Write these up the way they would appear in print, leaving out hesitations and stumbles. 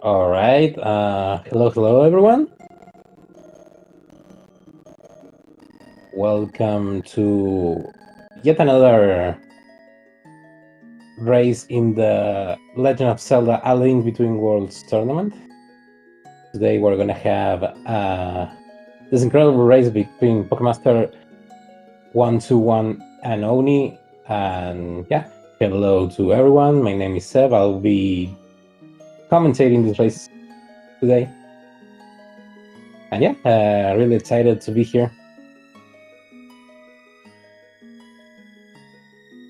All right. Hello, everyone. Welcome to yet another race in the Legend of Zelda: A Link Between Worlds tournament. Today we're gonna have this incredible race between pokemaster121 and Oni. And yeah, hello to everyone. My name is Seb. I'll be commentating this race today. And yeah, really excited to be here.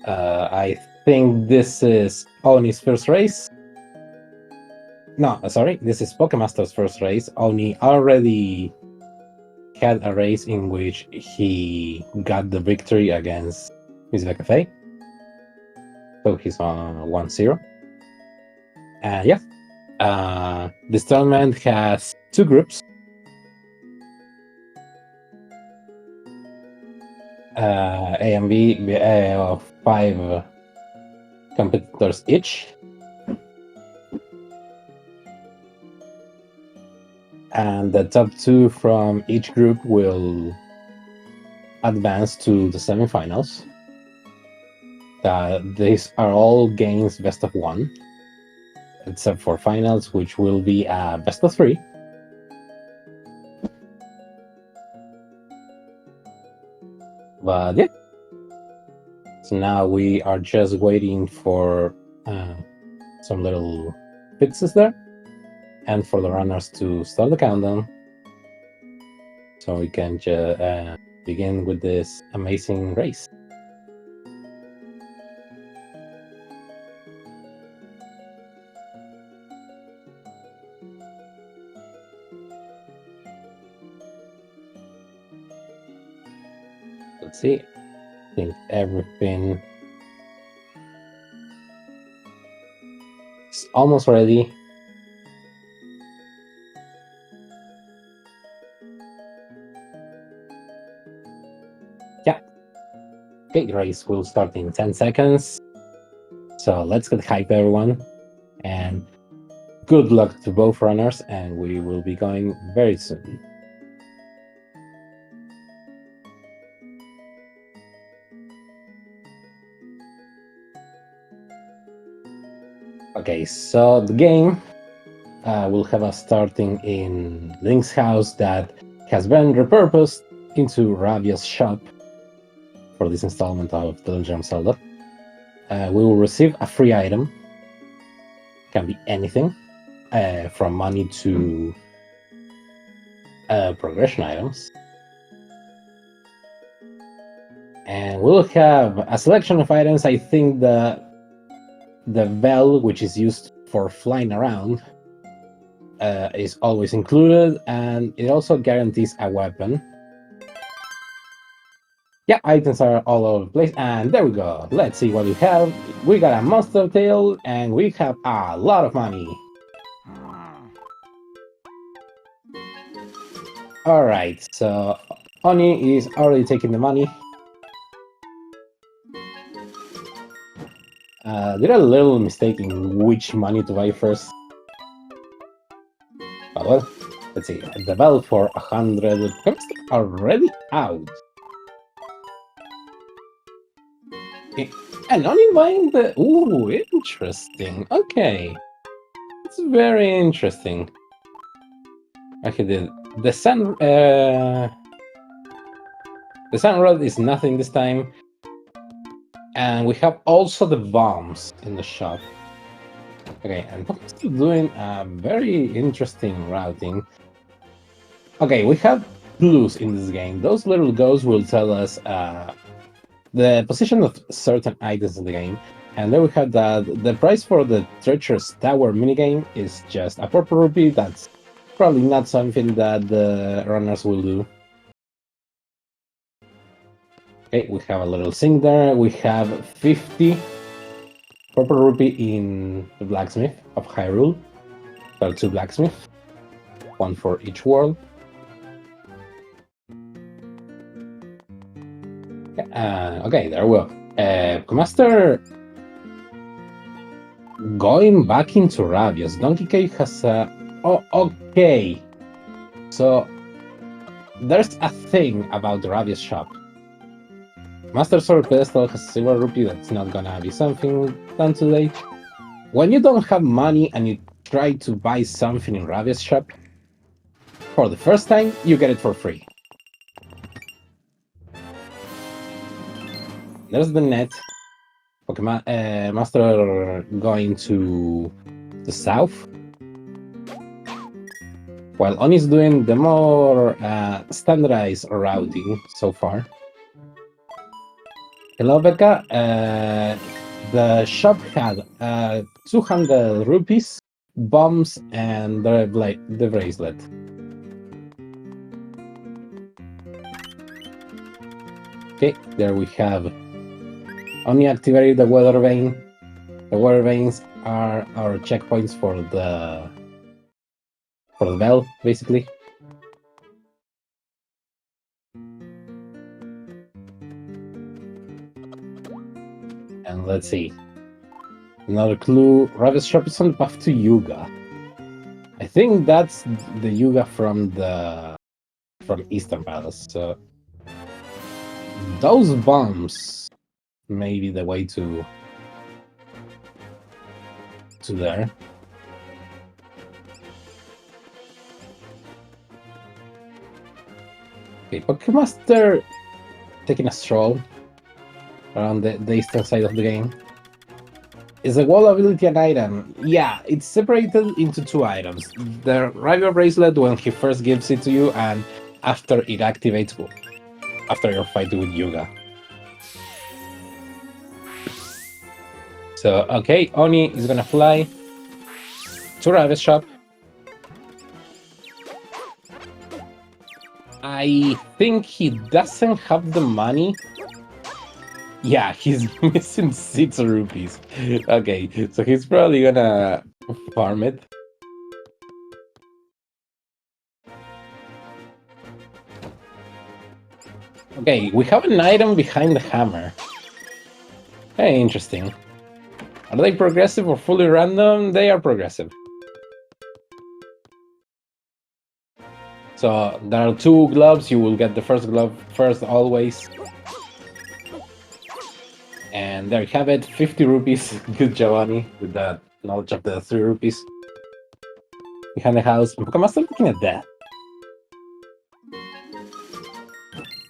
I think this is Oni's first race. No, sorry, this is Pokemaster's first race. Oni already had a race in which he got the victory against Miss Cafe. So he's on 1-0. And yeah, this tournament has two groups. A and B of 5 competitors each. And the top 2 from each group will advance to the semifinals. These are all games best of 1, except for finals, which will be a best of 3. But yeah, so now we are just waiting for some little fixes there, and for the runners to start the countdown, so we can begin with this amazing race. Let's see. I think everything is almost ready. Yeah. Okay, race will start in 10 seconds. So let's get hype, everyone. And good luck to both runners, and we will be going very soon. Okay, so the game will have us starting in Link's house that has been repurposed into Ravia's shop for this installment of The Legend of Zelda. We will receive a free item. Can be anything, from money to progression items. And we'll have a selection of items. I think the bell, which is used for flying around, is always included, and it also guarantees a weapon. Yeah, items are all over the place, and there we go. Let's see what we have. We got a monster tail, and we have a lot of money. Alright, so Oni is already taking the money. Did a little mistake in which money to buy first. But well, let's see. The bell for 100 comes already out. And only buying the... Ooh, interesting. Okay. It's very interesting. Okay, the sun... the sun rod is nothing this time. And we have also the bombs in the shop. Okay, and I'm still doing a very interesting routing. Okay, we have clues in this game. Those little ghosts will tell us the position of certain items in the game. And then we have that the price for the Treacherous Tower minigame is just a purple rupee. That's probably not something that the runners will do. Okay, we have a little sink there. We have 50 purple rupee in the blacksmith of Hyrule. There are 2 blacksmiths, 1 for each world. Okay, there we go. Master going back into Ravios, Donkey Cave has a... Oh, okay. So, there's a thing about the Ravios shop. Master Sword Pedestal has a silver rupee that's not gonna be something done today. When you don't have money and you try to buy something in Ravios shop, for the first time, you get it for free. There's the net. Master going to the south, while Oni's doing the more standardized routing so far. Hello, Becca. The shop had 200 rupees, bombs, and the bracelet. Okay, there we have Oni activated the weather vane. The weather vanes are our checkpoints for the bell, basically. And let's see. Another clue. Ravi's shop is on the path to Yuga. I think that's the Yuga from Eastern Palace. So those bombs may be the way to there. Okay, Pokemaster taking a stroll around the eastern side of the game. Is a wall ability an item? Yeah, it's separated into two items. The rival bracelet when he first gives it to you, and after it activates after your fight with Yuga. So, okay, Oni is gonna fly to Ravi's shop. I think he doesn't have the money. Yeah, he's missing 6 rupees. Okay, so he's probably gonna farm it. Okay, we have an item behind the hammer. Very interesting. Are they progressive or fully random? They are progressive. So there are 2 gloves. You will get the first glove first always. And there you have it, 50 rupees. Good Giovanni with that knowledge of the 3 rupees. Behind the house. Pokemaster looking at that.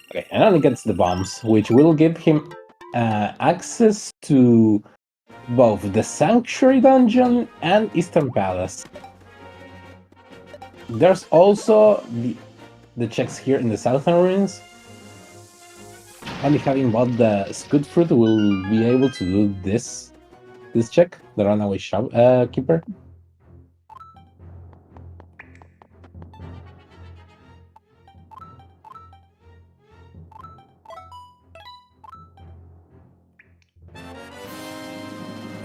Okay, and only gets the bombs, which will give him access to both the Sanctuary Dungeon and Eastern Palace. There's also the checks here in the Southern Ruins. Only having bought the Scoot Fruit will be able to do this check, the Runaway Keeper.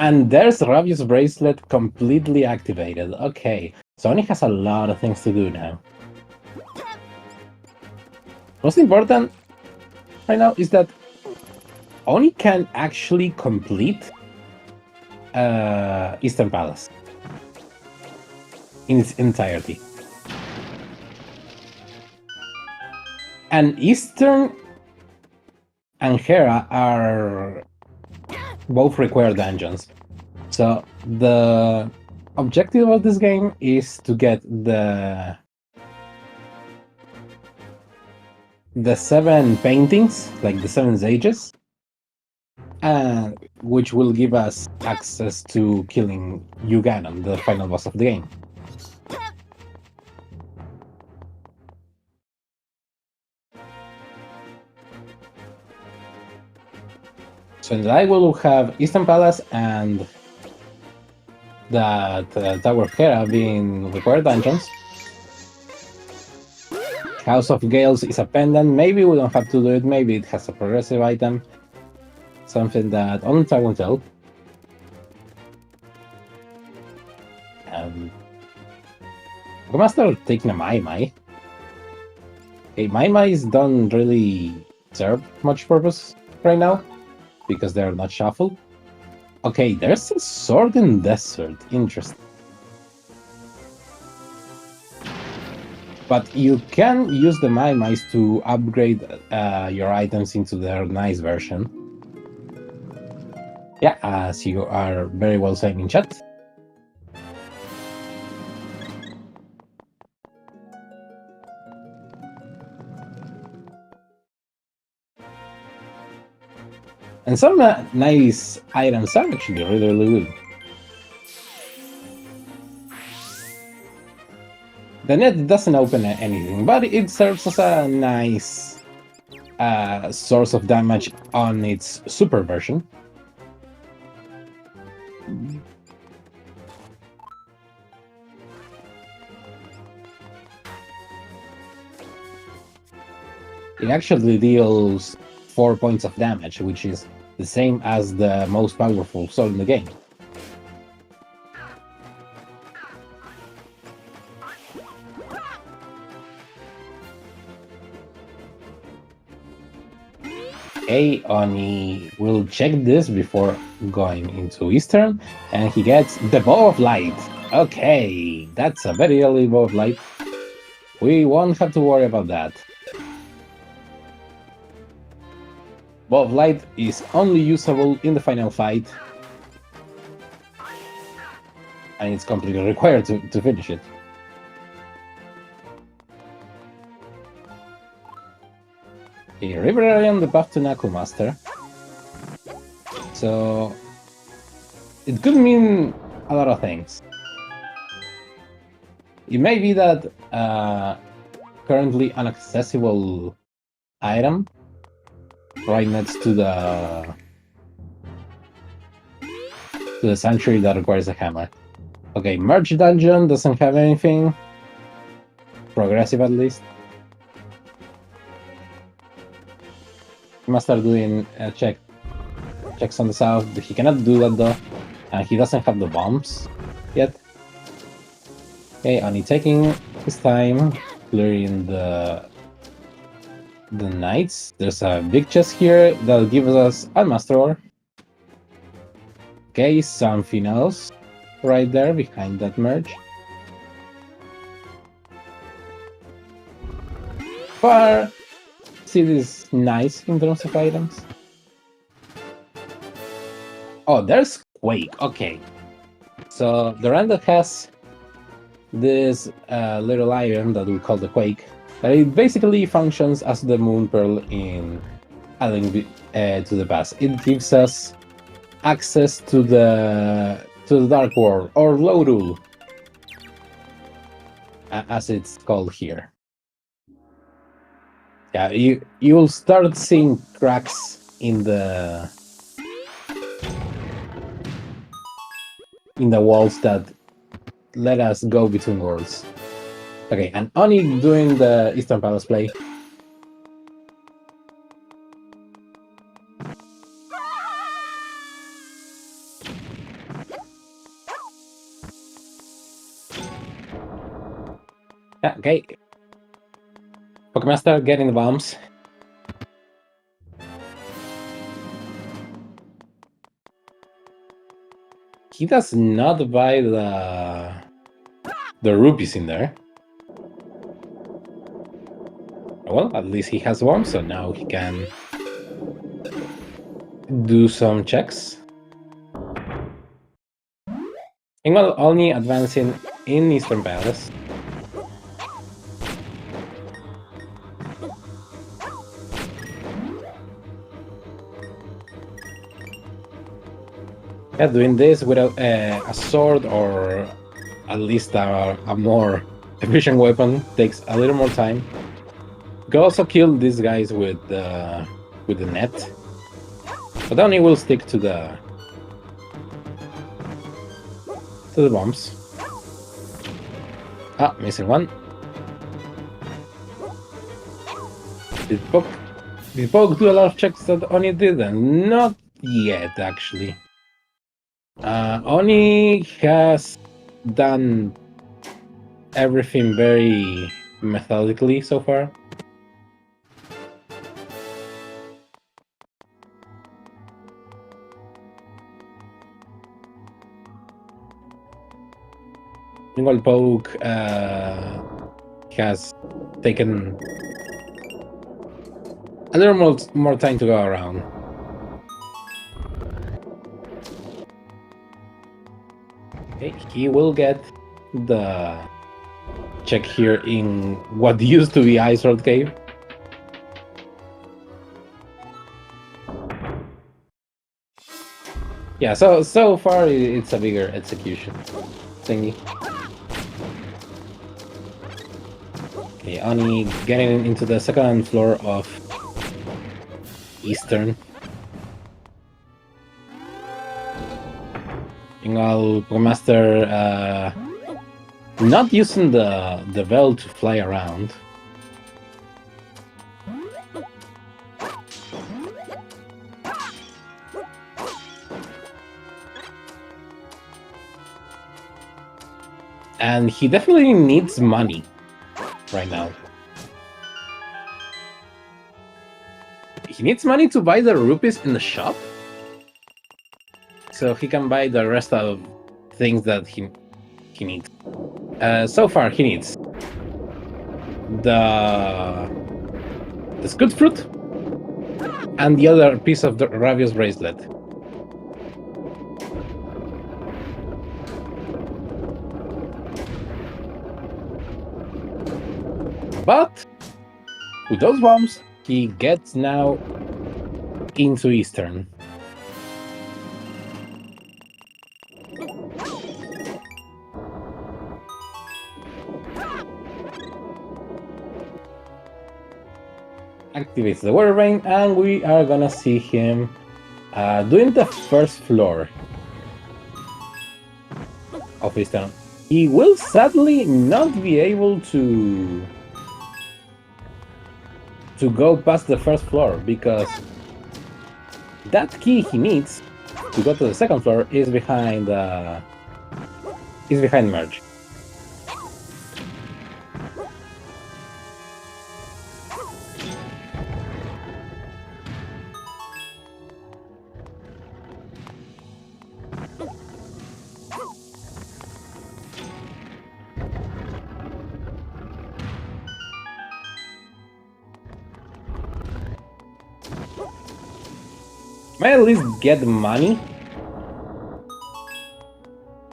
And there's Ravi's bracelet completely activated. Okay, so Oni has a lot of things to do now. Most important right now is that Oni can actually complete Eastern Palace in its entirety. And Eastern and Hera are both require dungeons. So the objective of this game is to get the 7 paintings, like the 7 sages, which will give us access to killing Yuganon, the final boss of the game. So in I will have Eastern Palace and that Tower of Hera being required dungeons. House of Gales is a pendant. Maybe we don't have to do it. Maybe it has a progressive item. Something that only time will tell. Pokemaster taking a Mai Mai. Okay, Mai Mai's don't really serve much purpose right now because they're not shuffled. Okay, there's a sword in desert. Interesting. But you can use the mice to upgrade your items into their nice version. Yeah, as you are very well saying in chat. And some nice items are actually really good. The net doesn't open anything, but it serves as a nice source of damage on its super version. It actually deals 4 points of damage, which is the same as the most powerful sword in the game. Okay, Oni will check this before going into Eastern, and he gets the Bow of Light. Okay, that's a very early Bow of Light. We won't have to worry about that. Bow of Light is only usable in the final fight, and it's completely required to finish it. A River on the path to Knuckle Master. So it could mean a lot of things. It may be that currently inaccessible item right next to the sanctuary that requires a hammer. Okay, Merge Dungeon doesn't have anything progressive, at least. He must start doing checks on the south. He cannot do that though, and he doesn't have the bombs yet. Okay, Oni taking his time clearing the knights. There's a big chest here that gives us a master ore. Okay, something else right there behind that merge. But see, this is nice in terms of items. Oh, there's Quake. Okay, so the random has this little item that we call the Quake. It basically functions as the Moon Pearl in A Link to the Past. It gives us access to the Dark World, or Lorul, as it's called here. Yeah, you'll start seeing cracks in the walls that let us go between worlds. Okay, and Oni doing the Eastern Palace play. Yeah, okay. Pokemaster getting the bombs. He does not buy the rupees in there. Well, at least he has one, so now he can do some checks. Meanwhile, only advancing in Eastern Palace. Yeah, doing this without a sword, or at least a more efficient weapon, takes a little more time. You can also kill these guys with the net, but only will stick to the bombs. Ah, missing one. Did Poke do a lot of checks that Oni didn't? Not yet, actually. Oni has done everything very methodically so far. Meanwhile, Poke has taken a little more time to go around. Okay, he will get the check here in what used to be Ice World Cave. Yeah, so far it's a bigger execution thingy. Okay, Oni getting into the second floor of Eastern. Meanwhile, Pokemaster not using the bell to fly around. And he definitely needs money right now. He needs money to buy the rupees in the shop, so he can buy the rest of things that he needs. So far, he needs the Scoot Fruit and the other piece of the Ravios bracelet. But with those bombs, he gets now into Eastern. Activates the Water Rain, and we are gonna see him doing the first floor of Eastern. He will sadly not be able to go past the first floor, because that key he needs to go to the second floor is behind Merge. Might at least get money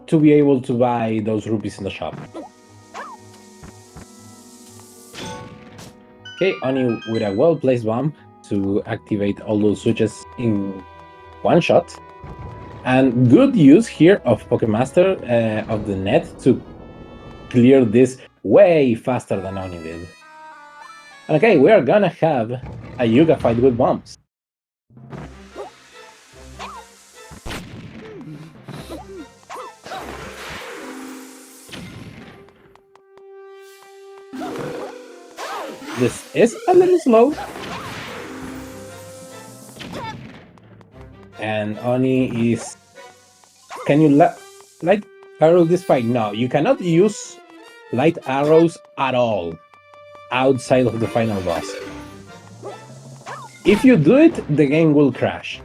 to be able to buy those rupees in the shop. Okay, Oni with a well-placed bomb to activate all those switches in one shot. And good use here of Pokemaster of the net to clear this way faster than Oni did. And okay, we are gonna have a Yuga fight with bombs. This is a little slow. And Oni is... Can you light arrow this fight? No, you cannot use light arrows at all outside of the final boss. If you do it, the game will crash.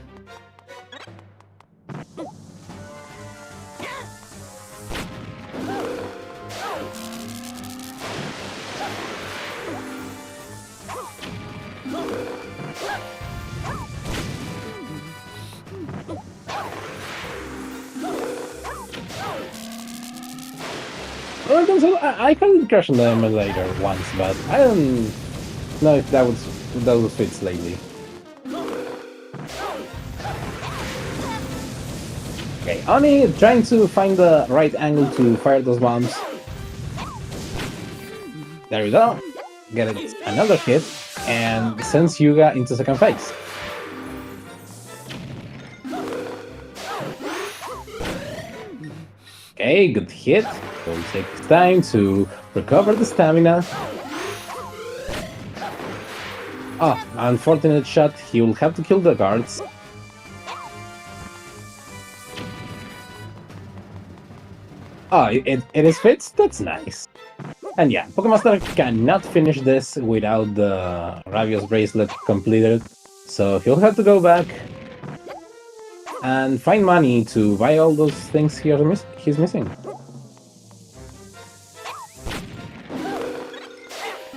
I can crash on the emulator once, but I don't know if that would fit lately. Okay, Oni trying to find the right angle to fire those bombs. There we go. Get it, another hit, and sends Yuga into second phase. Okay, good hit. Will take time to recover the stamina. Oh, unfortunate shot. He will have to kill the guards. Oh, it is fits? That's nice. And yeah, Pokemaster cannot finish this without the Ravios bracelet completed, so he'll have to go back and find money to buy all those things he's missing.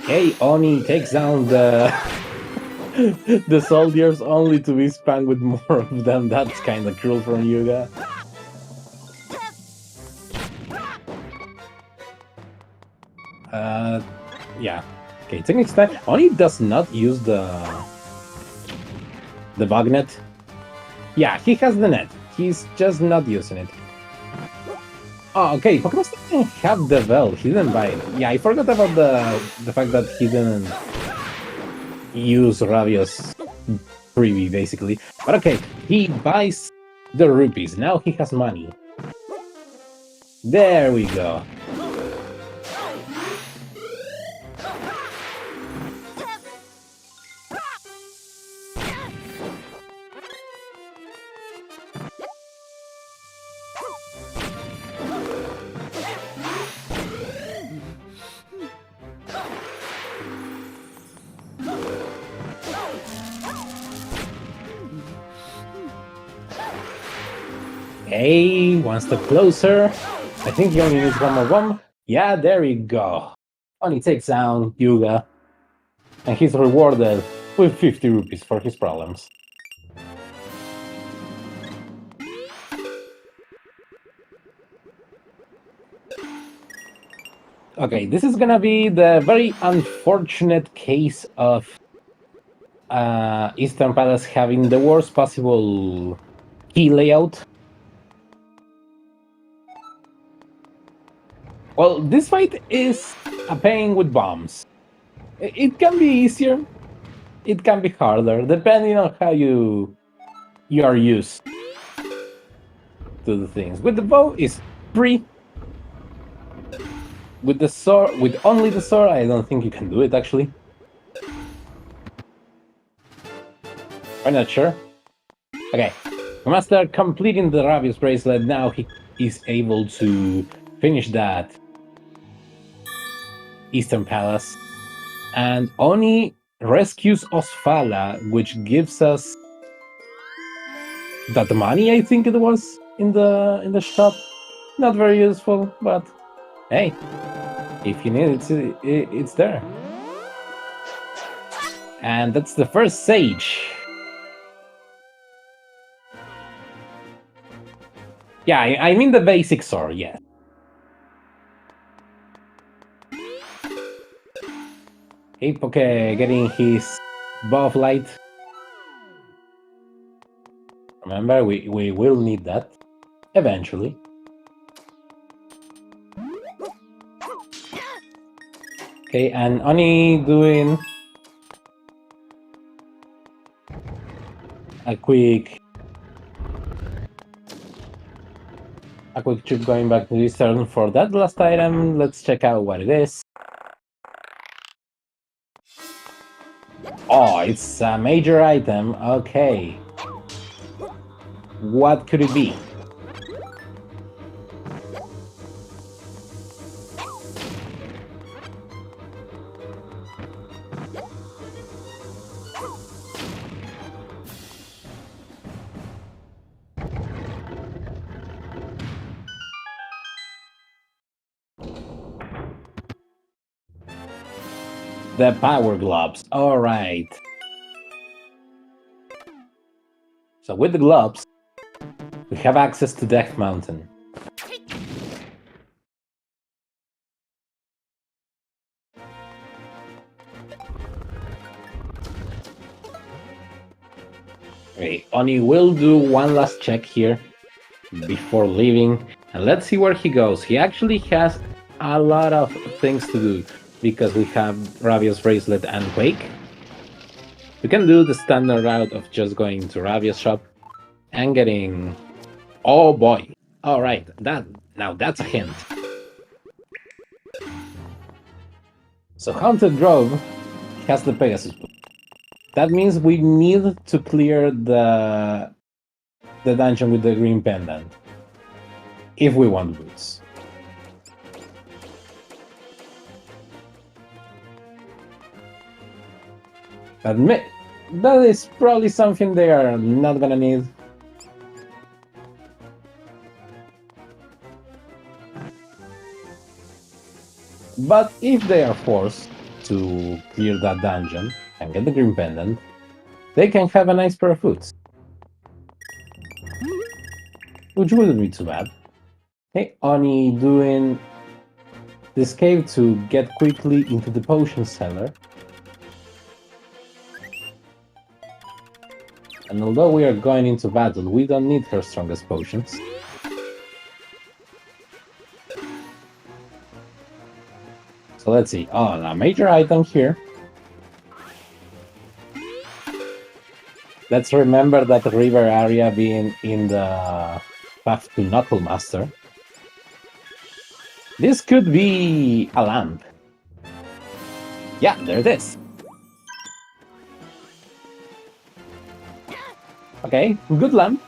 Hey, Oni takes down the the soldiers only to be spammed with more of them. That's kind of cruel from Yuga. Yeah. Okay, techniques time. Oni does not use the bug net. Yeah, he has the net. He's just not using it. Oh, okay. Pokemon didn't have the bell. He didn't buy it. Yeah, I forgot about the fact that he didn't use Ravios freebie, basically. But okay, he buys the rupees. Now he has money. There we go. Hey, one step closer. I think he only needs one more bomb. Yeah, there we go. Only takes down Yuga. And he's rewarded with 50 rupees for his problems. Okay, this is gonna be the very unfortunate case of Eastern Palace having the worst possible key layout. Well, this fight is a pain with bombs. It can be easier, it can be harder, depending on how you are used to the things. With the bow, is free. With the sword, with only the sword, I don't think you can do it, actually. I'm not sure. Okay, Master completing the Ravius bracelet, now he is able to finish that Eastern Palace. And Oni rescues Osfala, which gives us that money, I think it was, in the shop. Not very useful, but hey, if you need it, it's there. And that's the first Sage. Yeah, I mean the basic sword, yes. Hey, Poke getting his buff light. Remember, we will need that eventually. Okay, and Oni doing a quick trip going back to this turn for that last item. Let's check out what it is. Oh, it's a major item. Okay. What could it be? The power gloves. All right. So with the gloves, we have access to Death Mountain. Okay, Oni will do one last check here before leaving, and let's see where he goes. He actually has a lot of things to do because we have Ravios Bracelet and Quake. We can do the standard route of just going to Ravios shop and getting... Oh boy! Alright, now that's a hint. So Haunted Grove has the Pegasus book. That means we need to clear the dungeon with the green pendant if we want boots. That is probably something they are not gonna need. But if they are forced, to clear that dungeon and get the green pendant, they can have a nice pair of boots. Which wouldn't be too bad. Okay, Oni doing this cave to get quickly into the potion cellar. And although we are going into battle, we don't need her strongest potions. So let's see. Oh, a major item here. Let's remember that river area being in the path to Knuckle Master. This could be a lamp. Yeah, there it is. Okay, good lamp.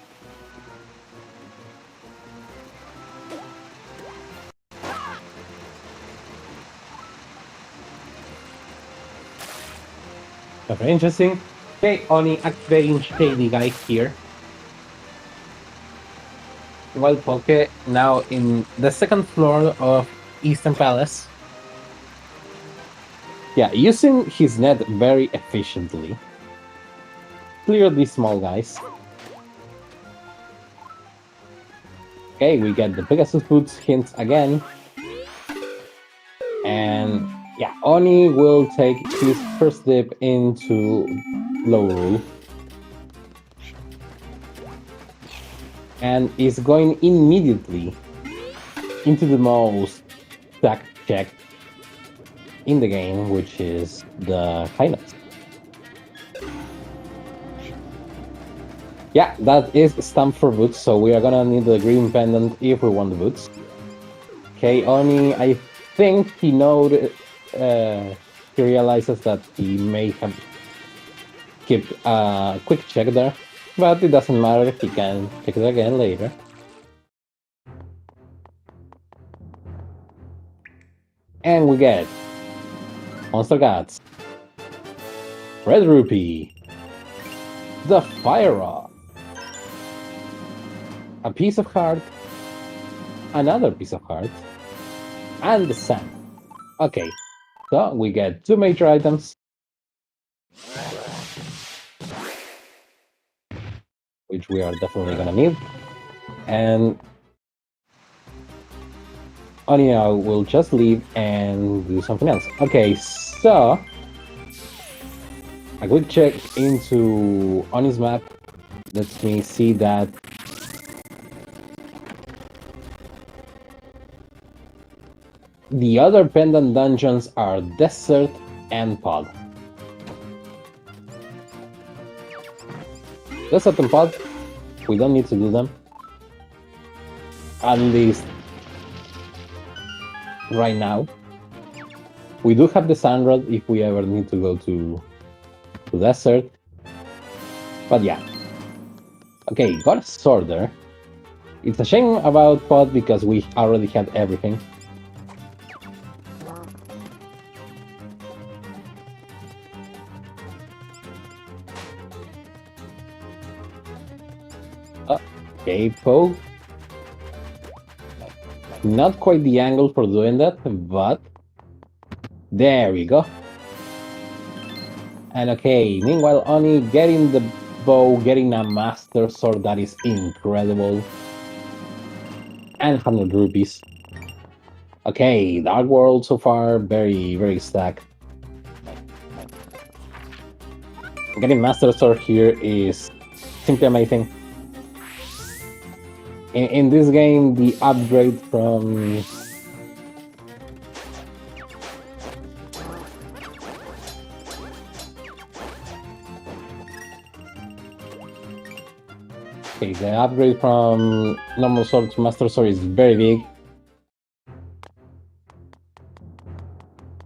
Very interesting. Okay, Oni activating Shady Guy here. While Poke now in the second floor of Eastern Palace. Yeah, using his net very efficiently. Clear these small guys. Okay, we get the Pegasus Boots hint again. And yeah, Oni will take his first dip into low rule. And is going immediately into the most stacked check in the game, which is the Highness. Yeah, that is Stamp for boots, so we are gonna need the green pendant if we want the boots. Okay, Oni, I think he he realizes that he may have kept a quick check there, but it doesn't matter, he can check it again later. And we get Monster Gods, Red Rupee, the Fire Rod, a piece of heart, another piece of heart, and the sand. Okay, so we get two major items, which we are definitely gonna need, and Anya will just leave and do something else. Okay, so a quick check into Oni's map lets me see that the other pendant dungeons are Desert and Pod. Desert and Pod, we don't need to do them. At least right now. We do have the Sand Rod if we ever need to go to Desert. But yeah. Okay, got a sword there. It's a shame about Pod because we already had everything. Okay, Poke. Not quite the angle for doing that, but there we go. And okay, meanwhile, Oni getting the bow, getting a Master Sword that is incredible. And 100 rupees. Okay, Dark World so far, very, very stacked. Getting Master Sword here is simply amazing. In this game, the upgrade from the upgrade from normal sword to Master Sword is very big.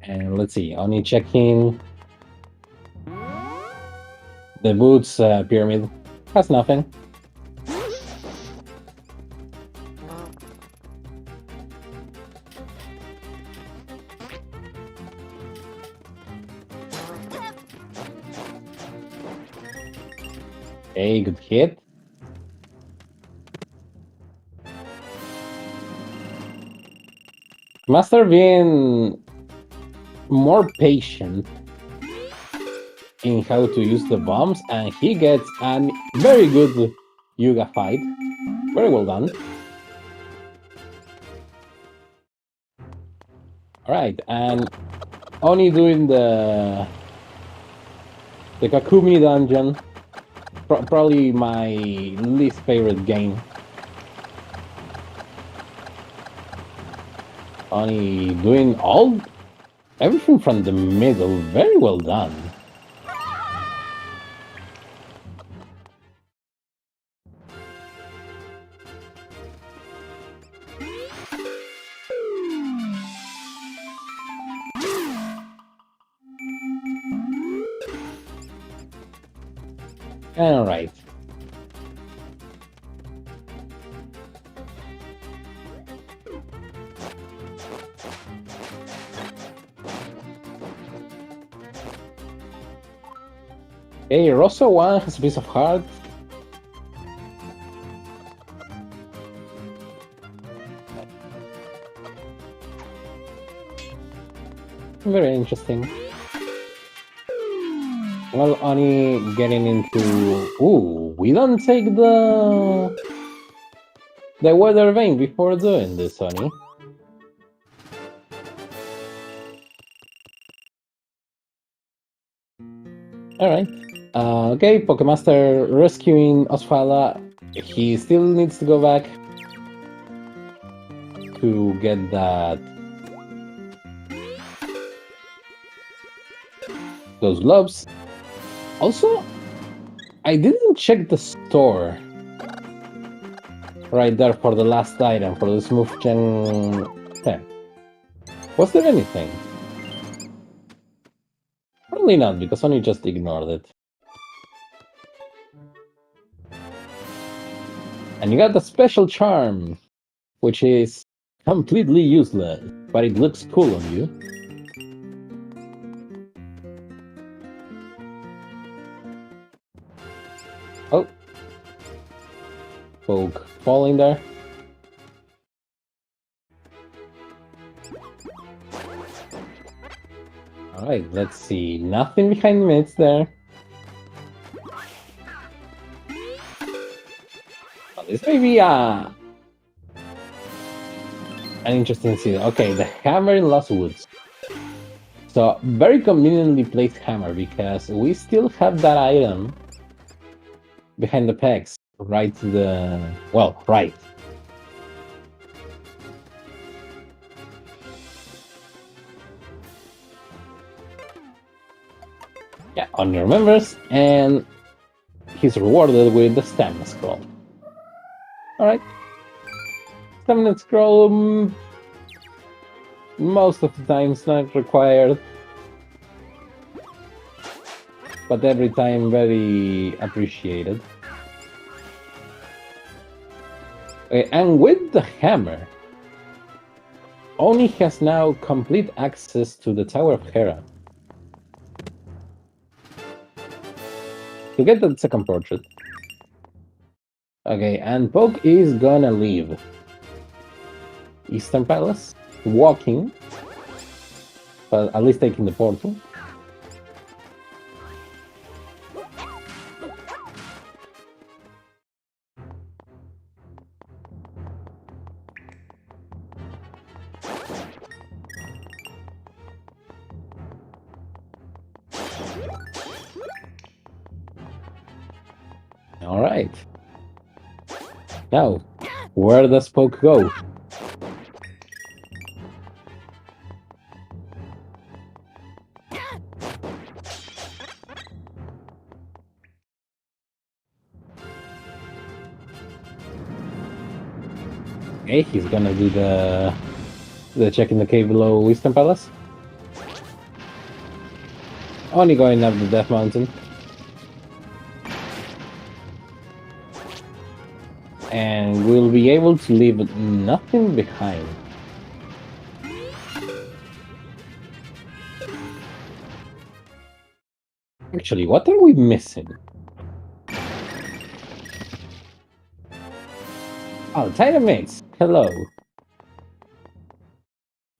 And let's see, only checking the boots pyramid has nothing. Okay, good hit. Master being more patient in how to use the bombs, and he gets a very good Yuga fight. Very well done. Alright, and Oni doing the Kakumi dungeon. Probably my least favorite game. Oni doing everything from the middle. Very well done. All right. Hey, Rosso 1 has a piece of heart. Very interesting. Well, Oni getting into... Ooh, we don't take the weather vein before doing this, Oni. Alright. Okay, Pokemaster rescuing Osfala. He still needs to go back to get those gloves. Also, I didn't check the store right there for the last item, for the Smooth Gen 10. Was there anything? Probably not, because Oni just ignored it. And you got the special charm, which is completely useless, but it looks cool on you. Oh. Poke falling there. Alright, let's see. Nothing behind mids there. Oh, this may be an interesting scene. Okay, the hammer in Lost Woods. So, very conveniently placed hammer, because we still have that item behind the pegs. Right to the... well, right. Yeah, Oni remembers, and he's rewarded with the stamina scroll. Alright. Stamina scroll, most of the times not required, but every time very appreciated. Okay, and with the hammer, Oni has now complete access to the Tower of Hera. To get the second portrait. Okay, and Poke is gonna leave Eastern Palace, walking, but at least taking the portal. Alright. Now, where does Poke go? Okay, he's gonna do the check in the cave below Eastern Palace. Only going up the Death Mountain. And we'll be able to leave nothing behind. Actually, what are we missing? Oh, Dynamates! Hello.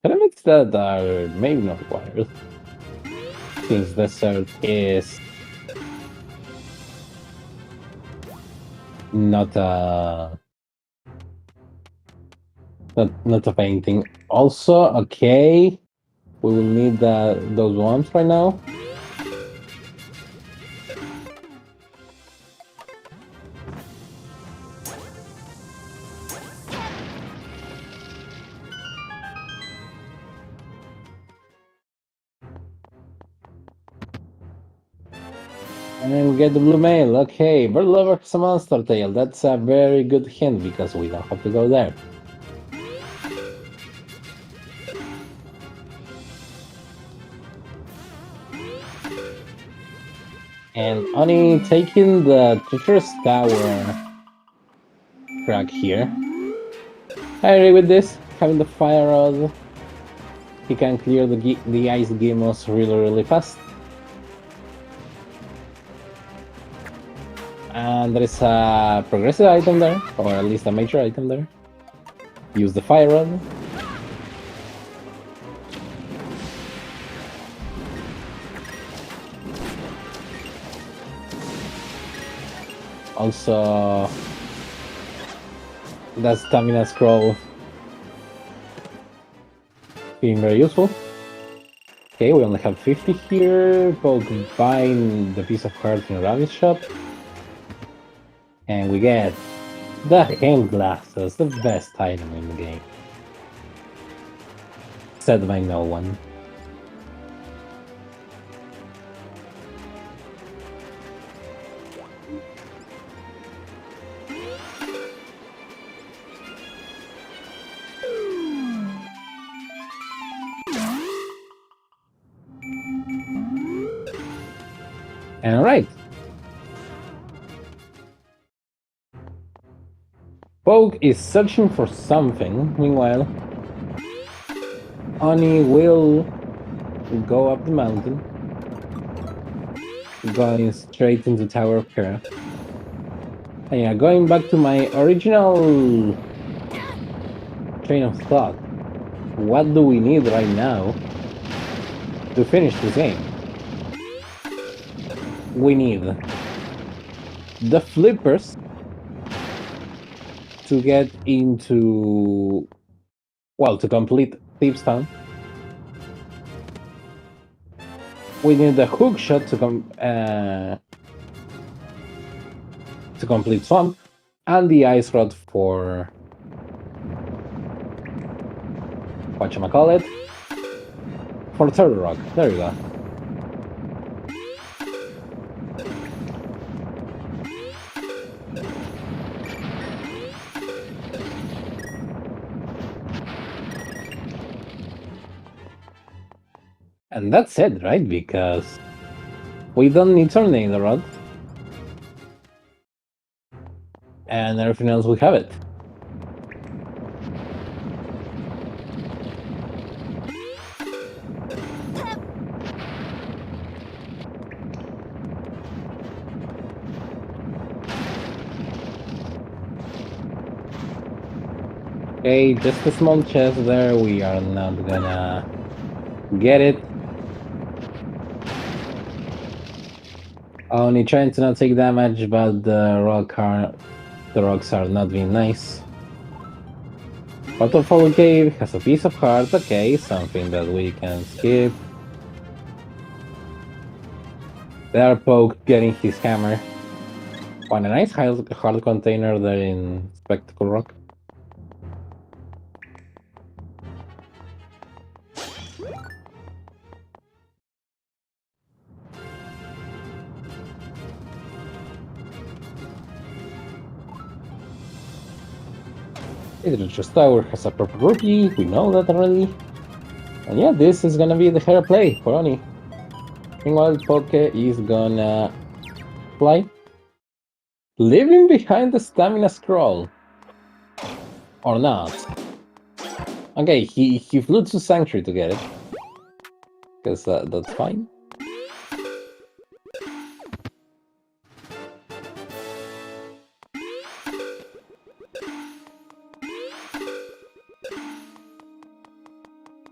Dynamates upgrades that are maybe not required, since desert is not a not a painting. Also, okay, we will need those ones right now. And then we get the blue mail. Okay, Bird Lover has a monster tail. That's a very good hint because we don't have to go there. And Oni taking the treacherous tower track here. I agree with this. Having the fire rod, he can clear the ice gemos really fast. And there is a progressive item there, or at least a major item there. Use the fire rod. Also, that stamina scroll being very useful. Okay, we only have 50 here. Poke buying the piece of heart in Rabbit's shop. And we get the hand glasses, the best item in the game. Said by no one. And alright. Poke is searching for something. Meanwhile, Oni will go up the mountain, going straight into Tower of Kara. And yeah, going back to my original train of thought, what do we need right now to finish this game? We need the flippers to get into, well, to complete Thieves Town. We need the hook shot to complete Swamp, and the ice rod for whatchamacallit, for Turtle Rock. There you go. And that's it, right? Because we don't need Tornado Rod. And everything else, we have it. Okay, just a small chest there. We are not gonna get it. Only trying to not take damage, but the rocks are not being nice. Waterfall Cave has a piece of heart. Okay, something that we can skip. There, Poke getting his hammer. On a nice hard container there in Spectacle Rock. Idris Tower has a proper rookie, we know that already. And yeah, this is gonna be the hair play for Oni. Meanwhile, Poke is gonna fly, leaving behind the stamina scroll. Or not. Okay, he flew to Sanctuary to get it. Because that's fine.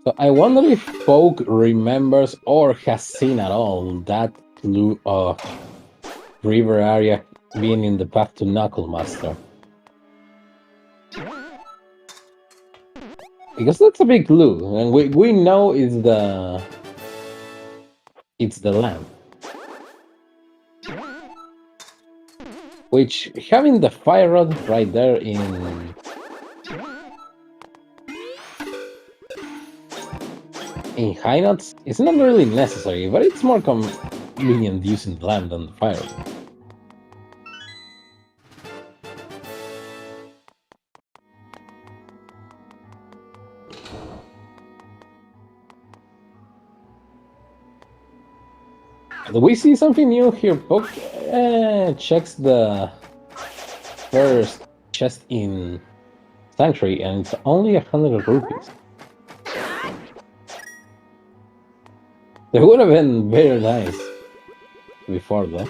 So I wonder if Poke remembers or has seen at all that clue of river area being in the path to Knuckle Master. Because that's a big clue, and we know it's the land. Which, having the fire rod right there in high notes is not really necessary, but it's more convenient using the lamp than the fire rod. Do we see something new here? Poke checks the first chest in Sanctuary, and it's only 100 rupees. They would have been very nice before, though.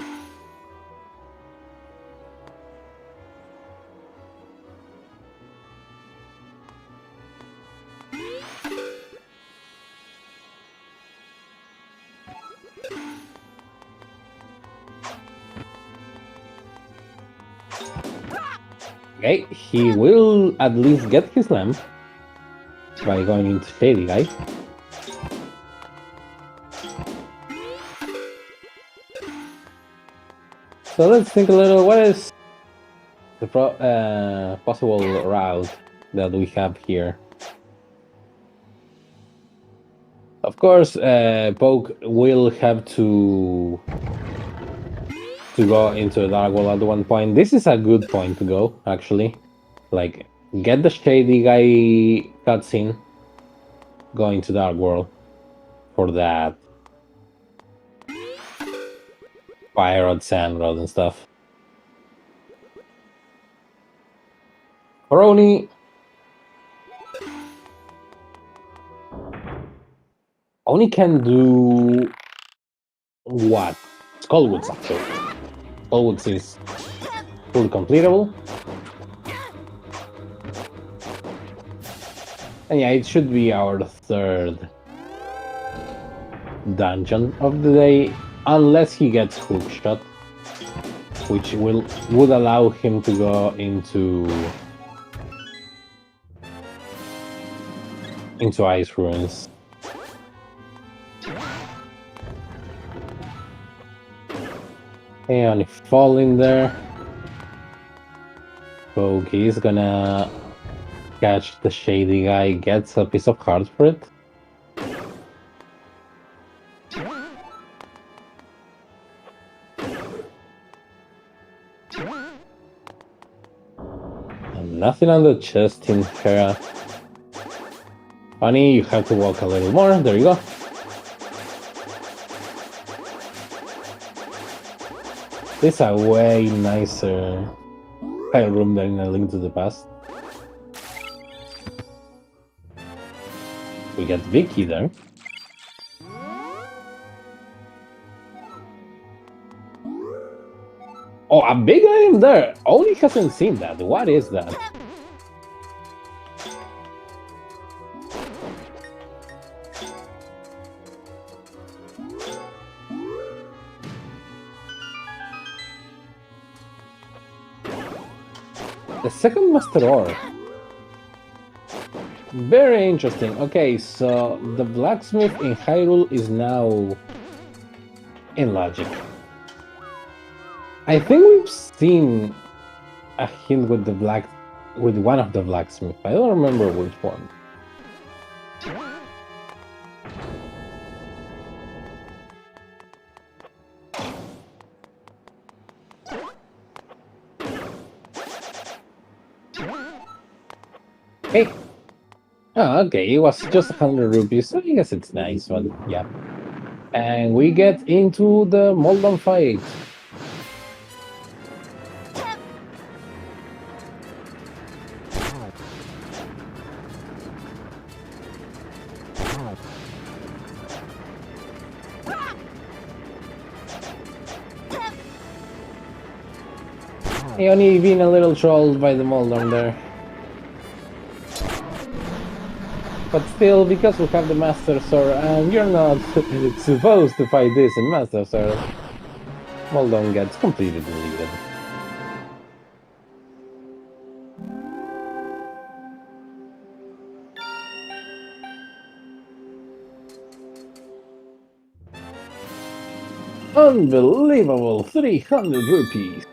Okay, he will at least get his lamp by going into Shady Guy. So let's think a little, what is the possible route that we have here? Of course, Poke will have to go into the Dark World at one point. This is a good point to go, actually. Like, get the Shady Guy cutscene, go into Dark World for that Fire Rod, Sand Rod, and stuff. Or Oni can do what? Skullwoods, actually. Skullwoods is fully completable. And yeah, it should be our third dungeon of the day, unless he gets hookshot, which would allow him to go into Ice Ruins. Okay, only fall in there. Poke is gonna catch the Shady Guy, gets a piece of heart for it. And nothing on the chest in Hera. Funny, you have to walk a little more. There you go. This is a way nicer file room than A Link to the Past. We get Vicky there. Oh, a big item there! Oni hasn't seen that. What is that? The second Master Ore. Very interesting. Okay, so the blacksmith in Hyrule is now in Logic. I think we've seen a hint with one of the blacksmiths. I don't remember which one. Hey. Oh, okay, it was just 100 rupees, so I guess it's nice, but yeah. And we get into the Moldon fight. He only been a little trolled by the Moldon there. But still, because we have the Master Sword, and you're not supposed to fight this in Master Sword, Moldon gets completely deleted. Unbelievable! 300 rupees!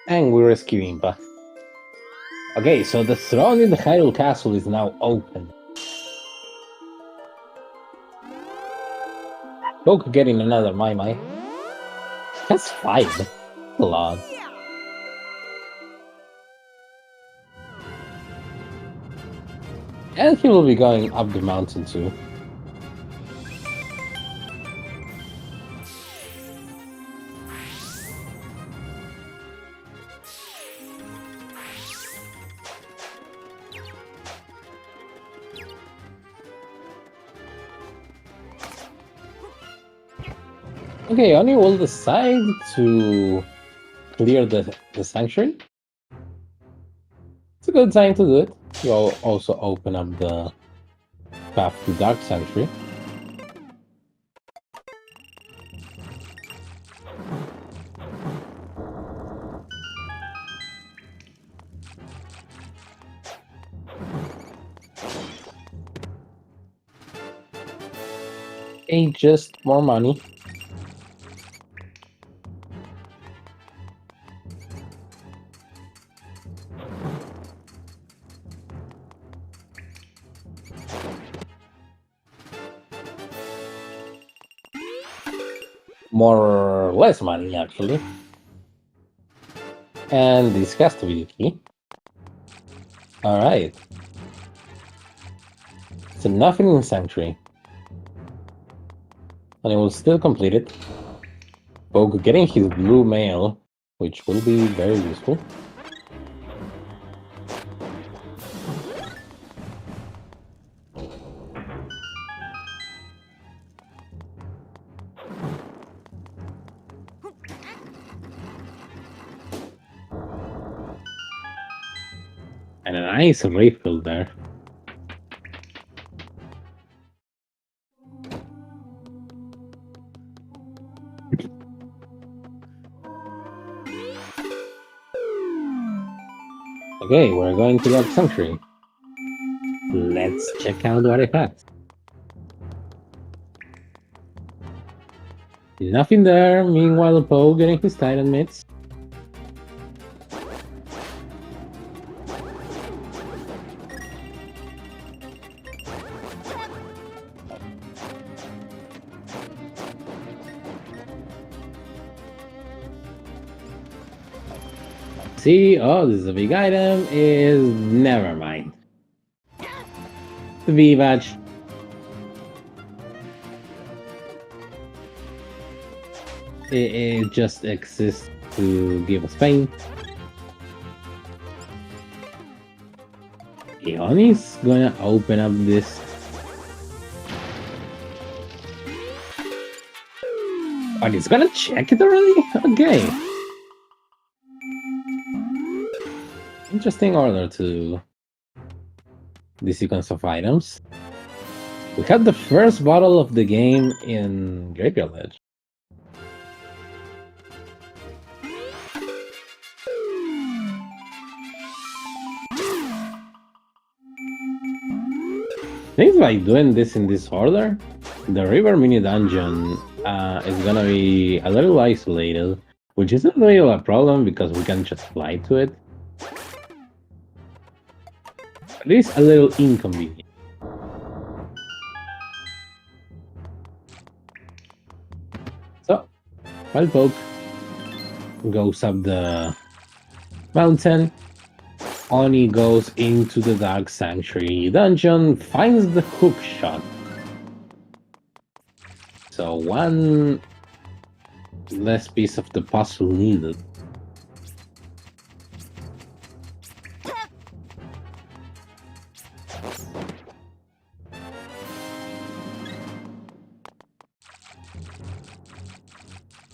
And we rescue Impa. Okay, so the throne in the Hyrule Castle is now open. Poke getting another Mai. That's 5. A lot. And he will be going up the mountain too. Okay, Oni will decide to clear the sanctuary. It's a good time to do it. You'll also open up the path to Dark Sanctuary. Ain't just more money. More or less money, actually. And this has to be the key. Alright. So nothing in Sanctuary. And it will still complete it. Poke getting his blue mail, which will be very useful. And a nice refill there. Okay, we're going to Dark Sanctuary. Let's check out what it has. Nothing there, meanwhile Poe getting his Titan mitts. See, oh, this is a big item, is never mind. The V badge. It just exists to give us pain. Ioni's gonna open up this. Oh, he's gonna check it already? Okay. Interesting order to the sequence of items. We had the first bottle of the game in Graveyard Edge. I think by doing this in this order, the river mini dungeon is gonna be a little isolated, which isn't really a problem because we can just fly to it. It is a little inconvenient. So, while Poke goes up the mountain, Oni goes into the Dark Sanctuary dungeon, finds the hook shot. So one less piece of the puzzle needed.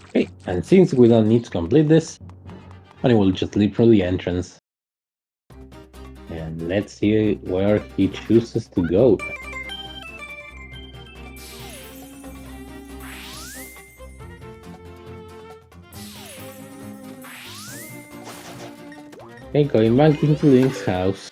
Okay, and since we don't need to complete this, Oni will just leave through the entrance. let's see where he chooses to go. Okay, going back into Link's house.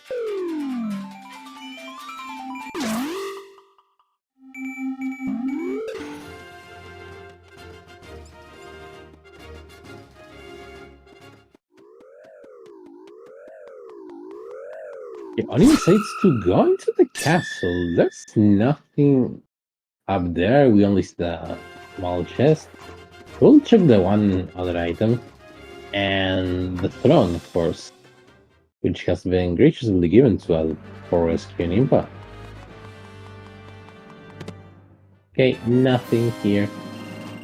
Oni decides to go into the castle. There's nothing up there. We only see the small chest. We'll check the one other item. And the throne, of course, which has been graciously given to us for rescuing Impa. Okay, nothing here.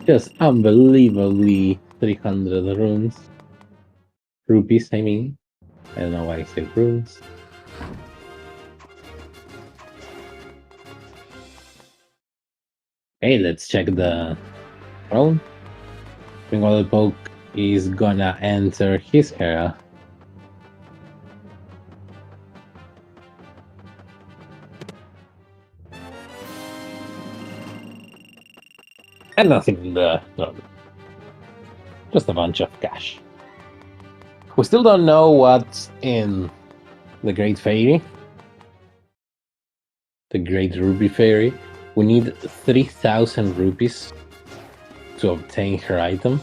Just unbelievably 300 runes. Rupees, I mean. I don't know why I say runes. Okay, let's check the throne. Twinkle Poke is gonna enter his area. And nothing in the throne. Just a bunch of cash. We still don't know what's in the Great Fairy. The Great Ruby Fairy. We need 3,000 rupees to obtain her item.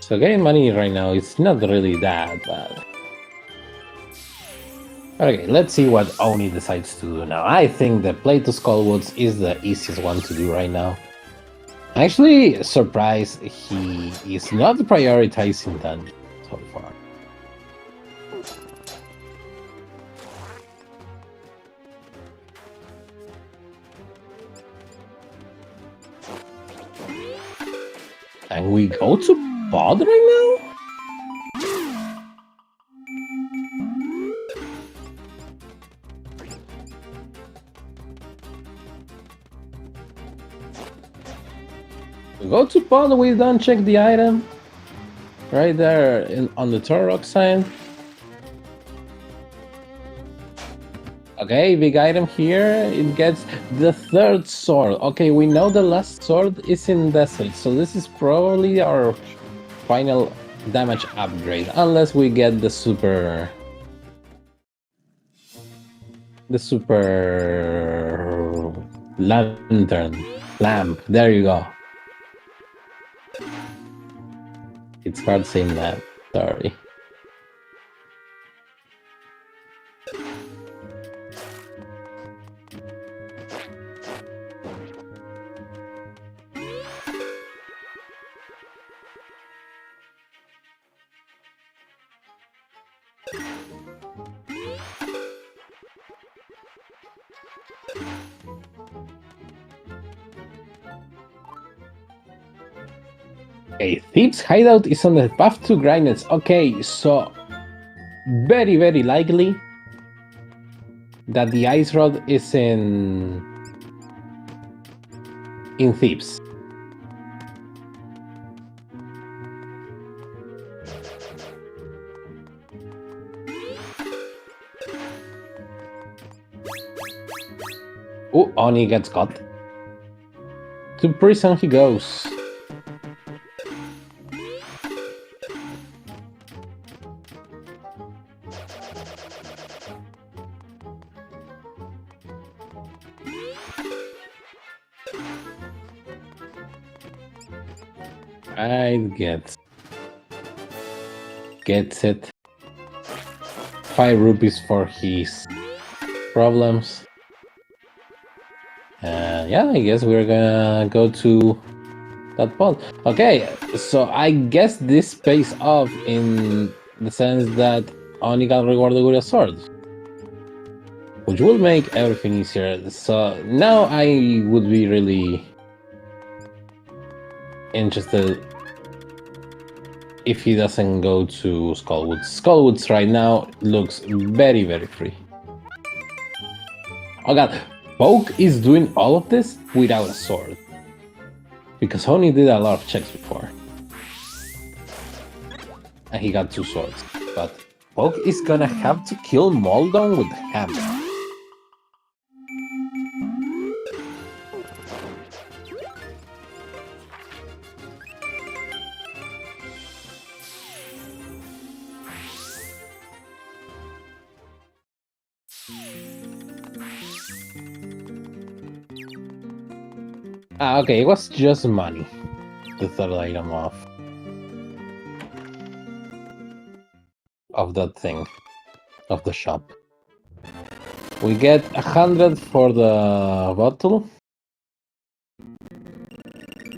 So getting money right now is not really that bad. Okay, let's see what Oni decides to do now. I think the play to Skullwoods is the easiest one to do right now. I'm actually surprised he is not prioritizing dungeons so far. And we go to Pod right now? We go to Pod, we don't check the item. Right there on the Torok sign. Okay, big item here. It gets the third sword. Okay, we know the last sword is in desert, so this is probably our final damage upgrade, unless we get the super lantern lamp. There you go. It's hard saying that. Sorry. Okay, Thief's hideout is on the path to Grindnets. Okay, so very, very likely that the ice rod is in Thieves. Oh, Oni gets caught. To prison he goes. I gets it. 5 rupees for his problems. Yeah, I guess we're gonna go to that pod. Okay, so I guess this pays off in the sense that Oni got rewarded with a sword, which will make everything easier. So now I would be really interested if he doesn't go to Skullwoods. Skullwoods right now looks very, very free. Oh god, Poke is doing all of this without a sword. Because Honey did a lot of checks before. And he got 2 swords. But Poke is gonna have to kill Moldon with the hammer. Okay, it was just money. The third item of that thing. Of the shop. We get 100 for the bottle.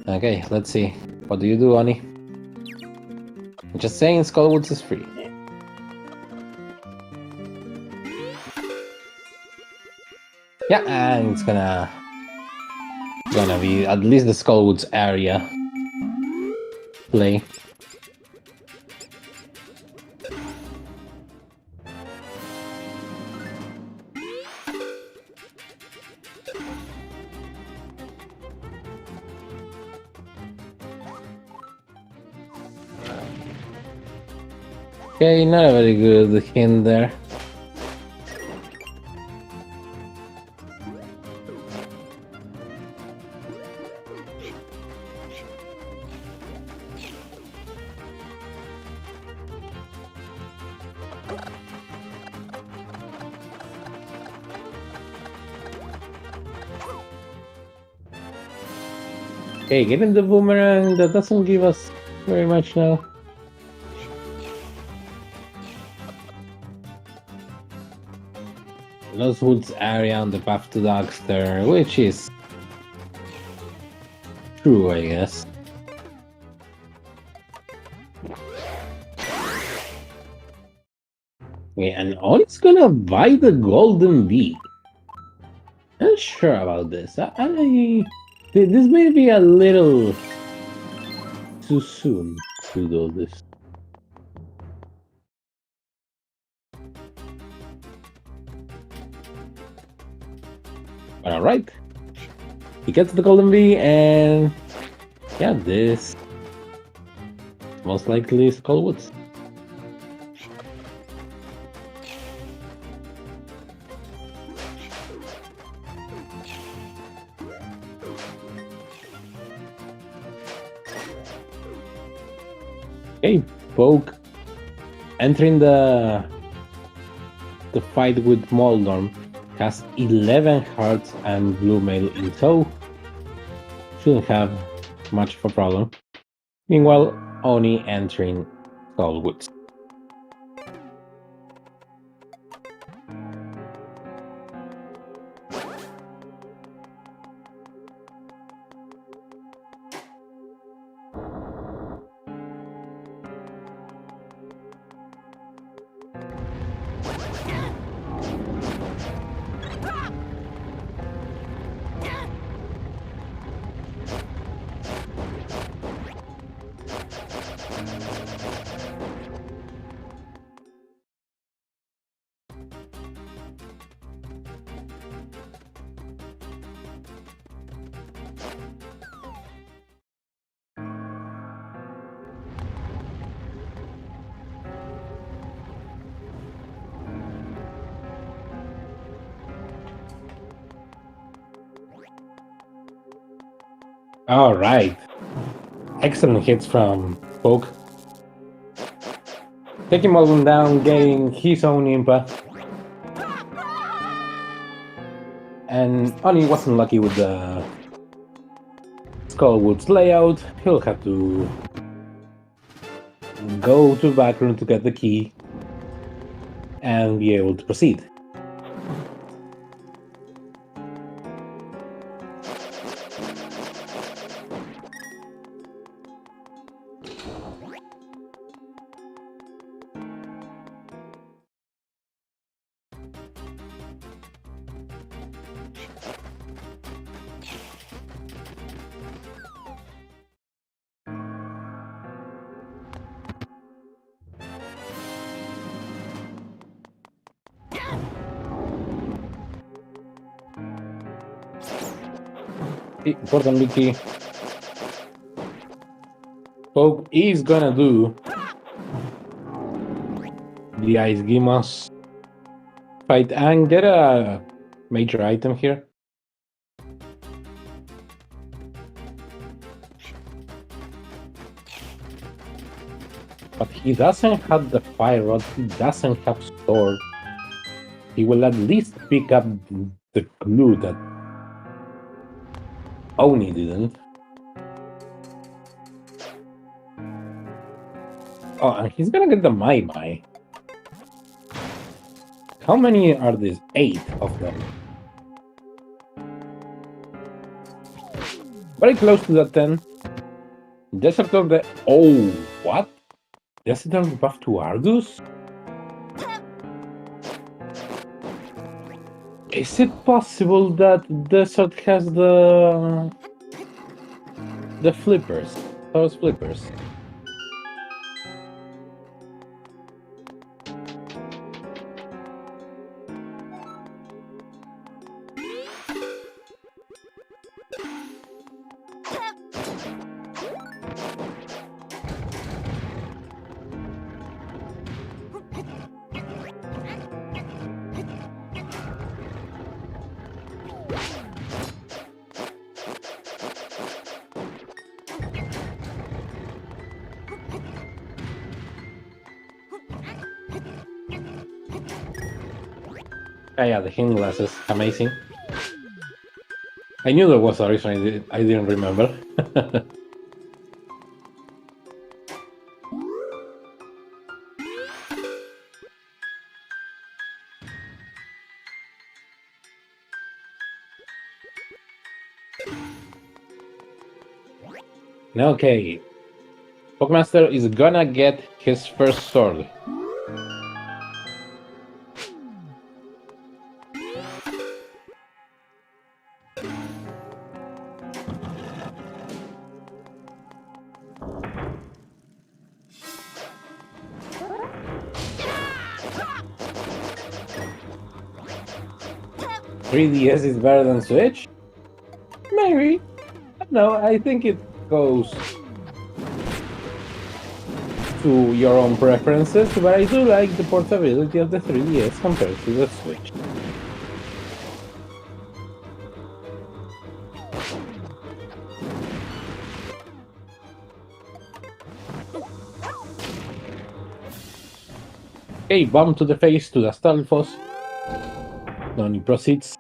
Okay, let's see. What do you do, Ani? Just saying Skullwoods is free. Yeah, and it's gonna be at least the Skullwoods area play. Okay, not a very good hint there. Okay, getting the boomerang, that doesn't give us very much now. Lost Woods area on the path to Dagster, which is true, I guess. Okay, and Oni's gonna buy the golden bee. I'm not sure about this. This may be a little too soon to do this. But alright. He gets the golden bee, and yeah, this most likely is Skullwoods. Okay, Poke entering the fight with Moldorm has 11 hearts and blue mail in tow. Shouldn't have much of a problem. Meanwhile, Oni entering Skullwoods. All right. Excellent hits from Poke. Taking Moldon down, getting his own Impa. And Oni wasn't lucky with the Skullwoods layout. He'll have to go to the back room to get the key and be able to proceed. Important key. Poke is gonna do the Ice Gimas fight and get a major item here. But he doesn't have the fire rod, he doesn't have sword. He will at least pick up the clue that Oni didn't. Oh, and he's gonna get the Mai Mai. How many are these? 8 of them. Very close to the 10. Deserter the... Oh, what? Deserter buff to Argus? Is it possible that Desert has the flippers? Those flippers. Ah, yeah, the healing glasses, amazing. I knew there was a reason I didn't remember. Okay, Pokemaster is gonna get his first sword. "3DS is better than Switch?" Maybe. No, I think it goes to your own preferences, but I do like the portability of the 3DS compared to the Switch. Okay, bump to the face to the Stalfos. Noni proceeds.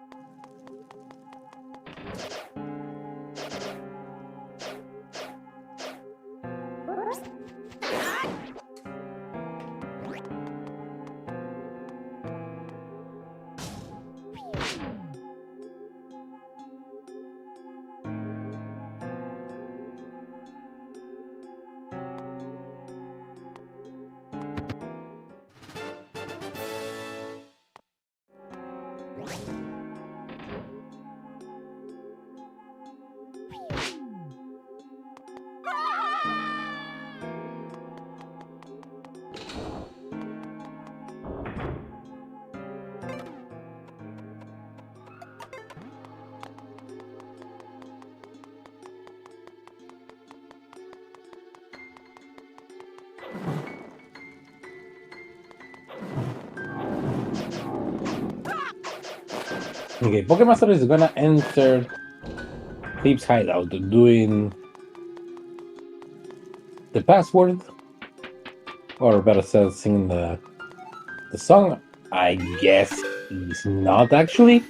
Okay, Pokemaster is gonna enter Thief's Hideout doing the password, or better said, singing the song. I guess he's not actually.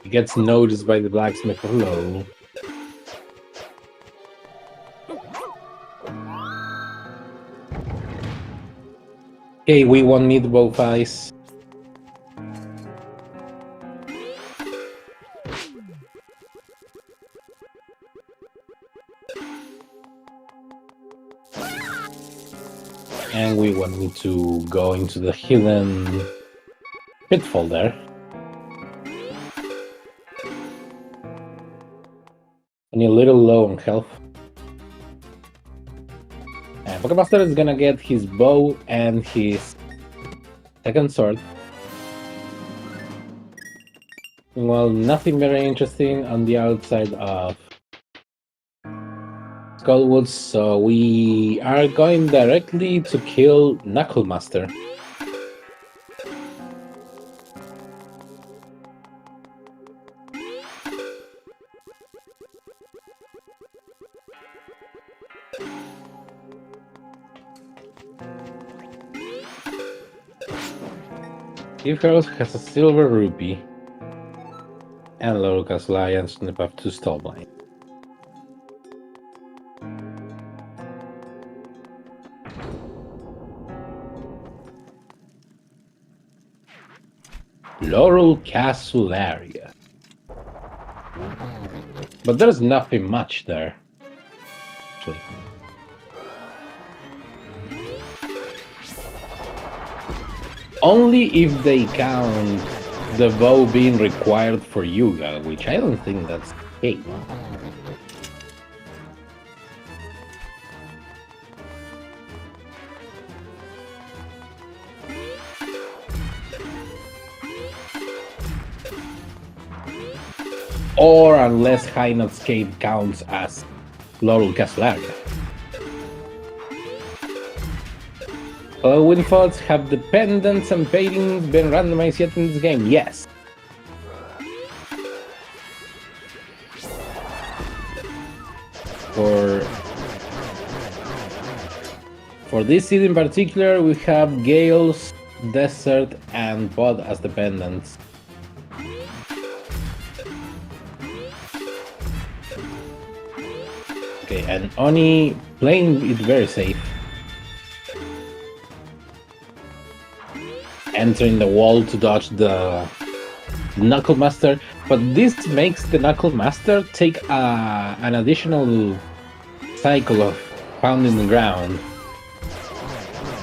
He gets noticed by the blacksmith. Hello. Okay, we won't need both eyes. And we won't need to go into the hidden pitfall there. And a little low on health. And Pokemaster is gonna get his bow and his second sword. Well, nothing very interesting on the outside of Skullwoods, so we are going directly to kill Knucklemaster. Steve Harris has a silver rupee and Lucas Lions on the path to Stallblind. Laurel Castle area. But there's nothing much there. Actually. Only if they count the bow being required for Yuga, which I don't think that's the case. Or unless High Knot's Cave counts as Laurel Castle area. Halloween thoughts, have the pendants and paintings been randomized yet in this game? Yes. For this seed in particular, we have Gales, Desert, and Pod as the pendants. Okay, and Oni playing it very safe. Entering the wall to dodge the Knucklemaster, but this makes the Knucklemaster take an additional cycle of pounding the ground,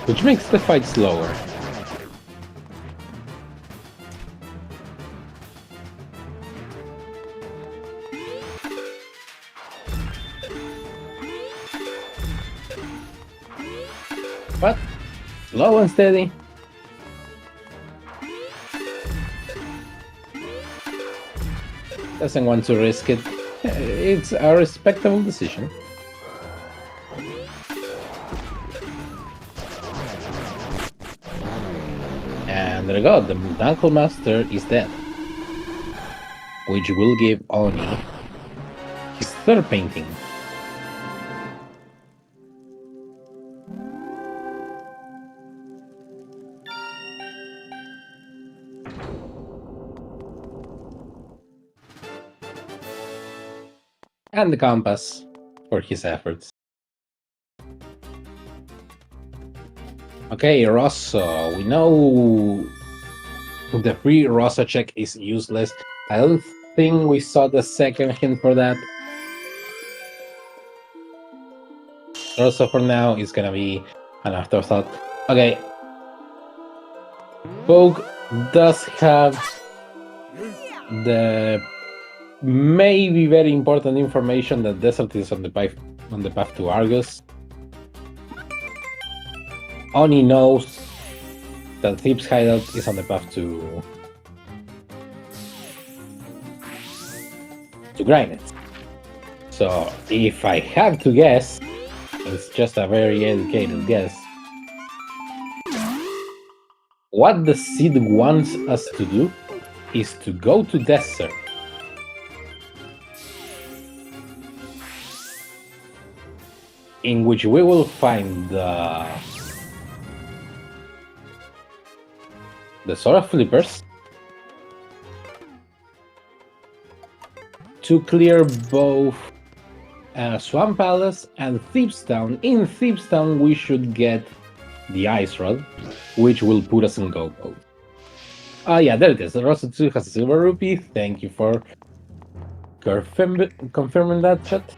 which makes the fight slower. But slow and steady. Doesn't want to risk it. It's a respectable decision. And there we go, the Knucklemaster is dead. Which will give Oni his third painting. And the compass for his efforts. Okay, Rosso. We know the free Rosso check is useless. I don't think we saw the second hint for that. Rosso for now is gonna be an afterthought. Okay. Poke does have the maybe very important information that Desert is on the path to Argus. Oni knows that Thieves' Hideout is on the path to grind it. So if I have to guess, it's just a very educated guess. What the seed wants us to do is to go to Desert. In which we will find the Sword of Flippers to clear both Swamp Palace and Thieves Town. In Thieves Town, we should get the Ice Rod, which will put us in go mode. Yeah, there it is. Rosso 2 has a silver rupee. Thank you for confirming that, chat.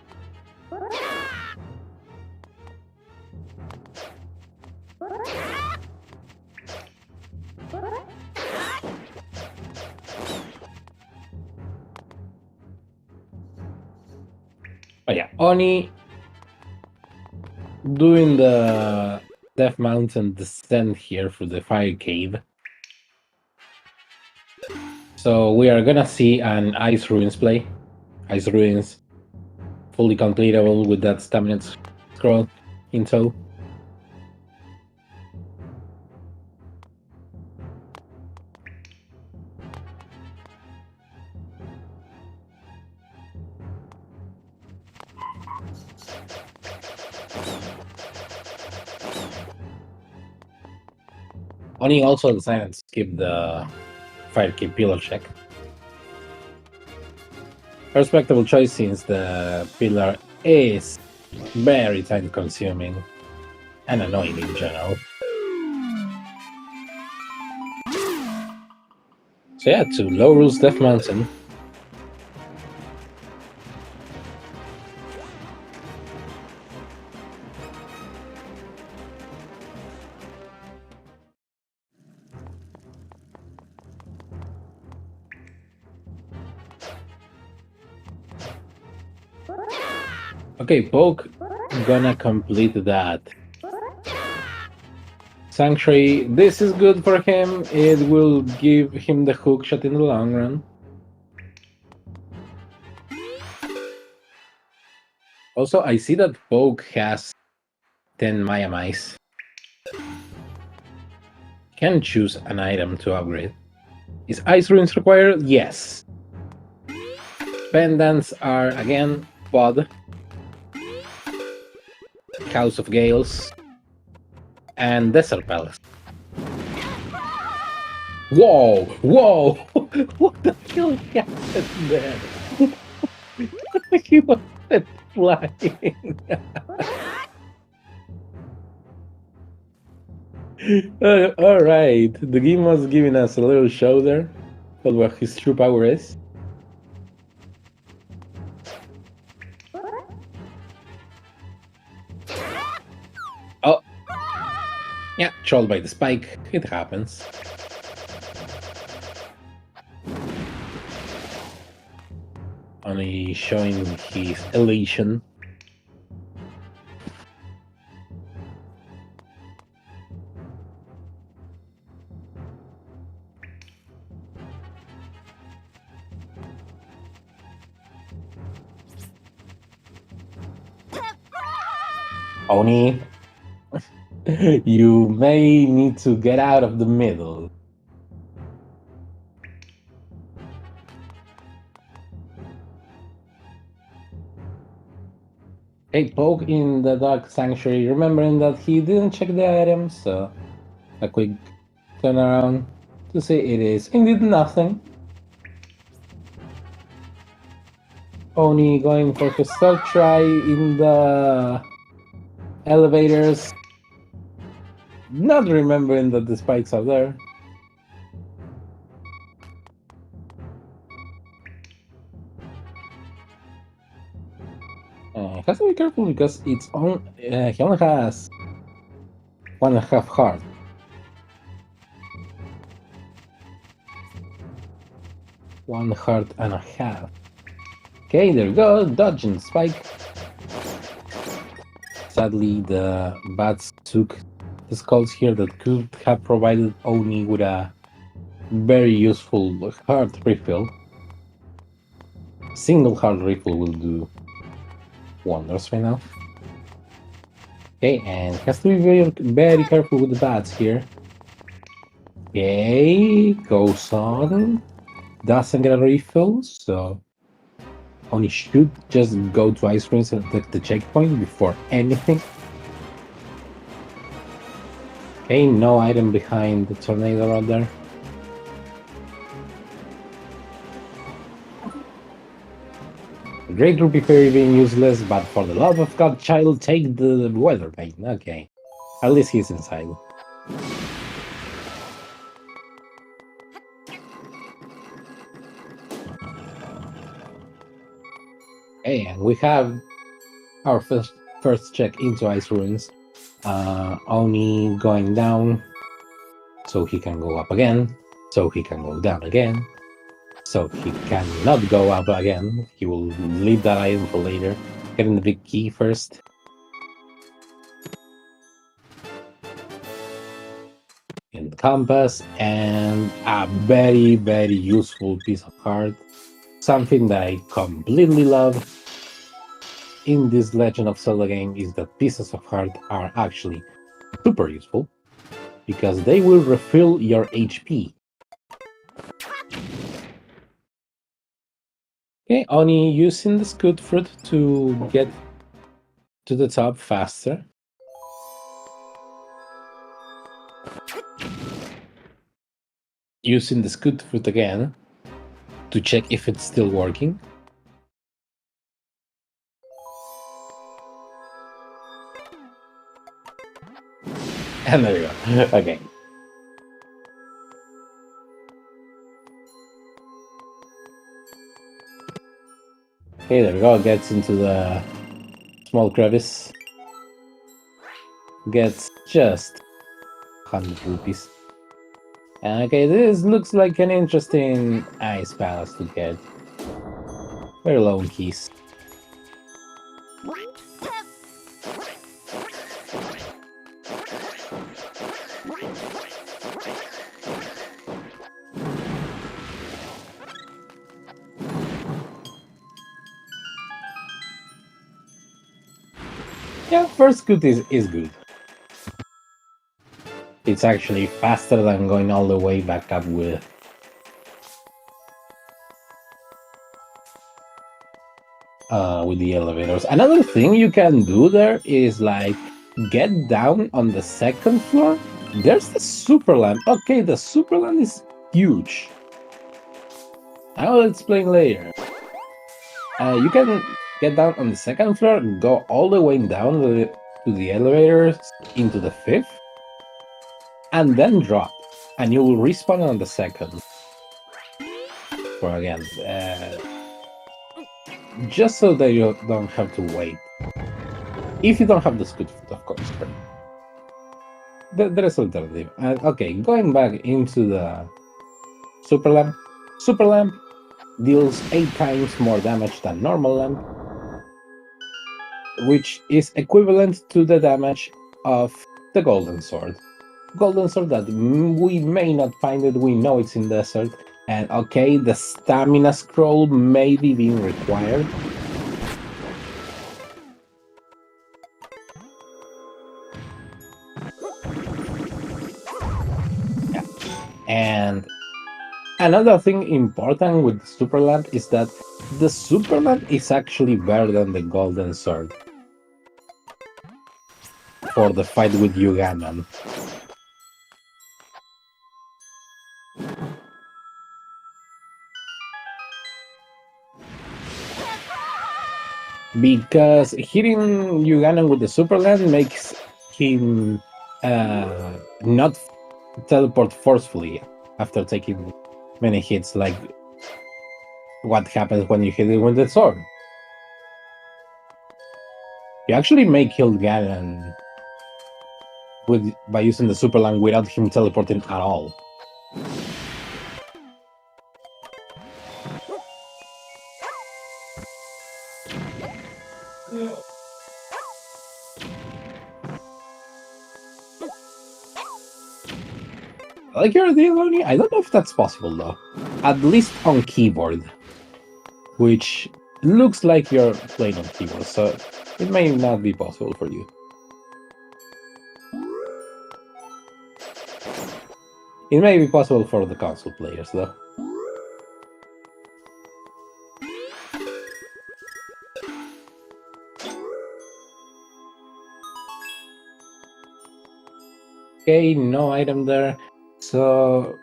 Oh yeah, Oni doing the Death Mountain descent here through the Fire Cave. So we are gonna see an Ice Ruins play. Ice Ruins, fully completable with that stamina scroll in tow. Oni also decided to skip the Fire Key Pillar check. A respectable choice since the pillar is very time consuming and annoying in general. So yeah, to Low Rules Death Mountain. Okay, Poke gonna complete that. Sanctuary, this is good for him. It will give him the hook shot in the long run. Also, I see that Poke has 10 Maya Mice. Can choose an item to upgrade. Is Ice Ruins required? Yes. Pendants are again Pod, House of Gales, and Desert Palace. Whoa! Whoa! What the hell happened there? He was flying. Alright, the game was giving us a little show there about what his true power is. Oh! Yeah, trolled by the spike. It happens. Only showing his elation. Oni, you may need to get out of the middle. Hey, Poke in the Dark Sanctuary, remembering that he didn't check the items, so a quick turnaround to say it is indeed nothing. Oni going for his third try in the elevators, not remembering that the spikes are there. Has to be careful because it's on. He only has 1.5 heart. One heart and a half. Okay, there we go. Dodging spike. Sadly, the bats took the skulls here that could have provided Oni with a very useful heart refill. Single heart refill will do wonders right now. Okay, and has to be very careful with the bats here. Okay, goes on. Doesn't get a refill, so Oni should just go to Ice Ruins and take the checkpoint before anything. Okay, no item behind the tornado right there. Great Rupee Fairy being useless, but for the love of God, child, take the weather vane. Okay, at least he's inside. Okay, and we have our first check into Ice Ruins. Oni going down, so he can go up again, so he can go down again, so he cannot go up again. He will leave that item for later. Getting the big key first. And compass, and a very, very useful piece of art. Something that I completely love in this Legend of Zelda game is that pieces of art are actually super useful because they will refill your HP. Okay, Oni using the scoot fruit to get to the top faster. Using the scoot fruit again to check if it's still working. And there you go. Okay. Okay, there we go. Gets into the small crevice. Gets just 100 rupees. Okay, this looks like an interesting ice palace to get. Very low in keys. Yeah, first scoot is good. It's actually faster than going all the way back up with the elevators. Another thing you can do there is like get down on the second floor. There's the super lamp. Okay, the super lamp is huge. I will explain later. You can get down on the second floor, go all the way down to the elevators into the fifth, and then drop, and you will respawn on the second. For again, just so that you don't have to wait. If you don't have the scoot foot, of course. There is alternative. Okay, going back into the super lamp. Super lamp deals 8 times more damage than normal lamp, which is equivalent to the damage of the golden sword. Golden sword that we may not find it, we know it's in desert, and okay, the stamina scroll may be being required. Yeah. And another thing important with the super lamp is that the super lamp is actually better than the golden sword for the fight with Yuganon. Because hitting Yuganon with the super lamp makes him not teleport forcefully after taking many hits, like what happens when you hit it with the sword. You actually may kill Ganon by using the super lamp without him teleporting at all. Like your idea, Lonnie? I don't know if that's possible though. At least on keyboard, which looks like you're playing on keyboard, so it may not be possible for you. It may be possible for the console players though. Okay, no item there. So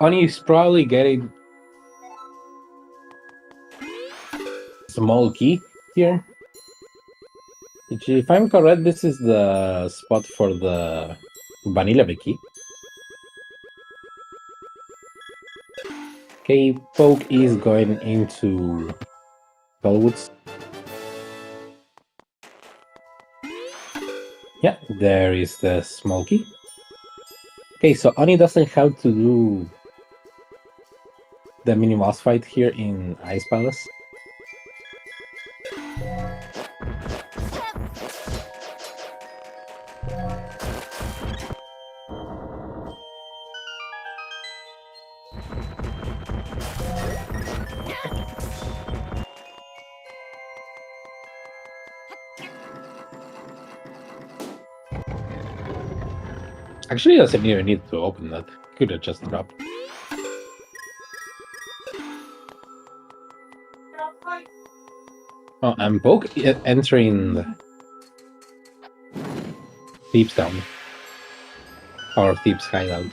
Oni is probably getting small key here. Which, if I'm correct, this is the spot for the vanilla key. Okay, Poke is going into Bellwoods. Yeah, there is the small key. Okay, so Oni doesn't have to do the mini boss fight here in Ice Palace. Actually, doesn't even need to open that. Could have just dropped. Oh, I'm entering the Thieves Town. Or Thieves Hideout.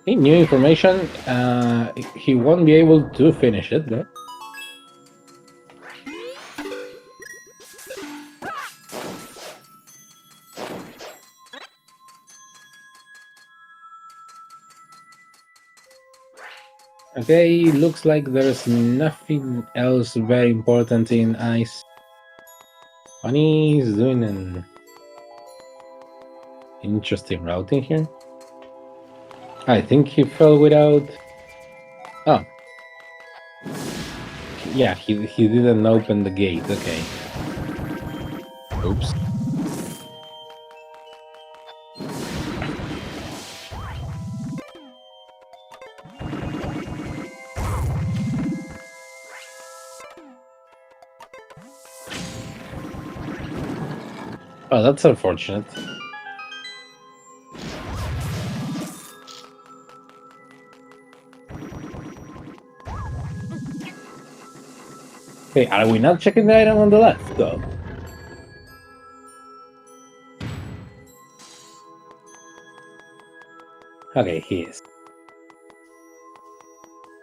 Hey, new information. He won't be able to finish it, though. Okay, looks like there's nothing else very important in ice. Bunny is doing an interesting routing here. I think he fell without... Oh. Yeah, he didn't open the gate, okay. Oops. Oh, that's unfortunate. Okay, are we not checking the item on the left, though? Okay, he is.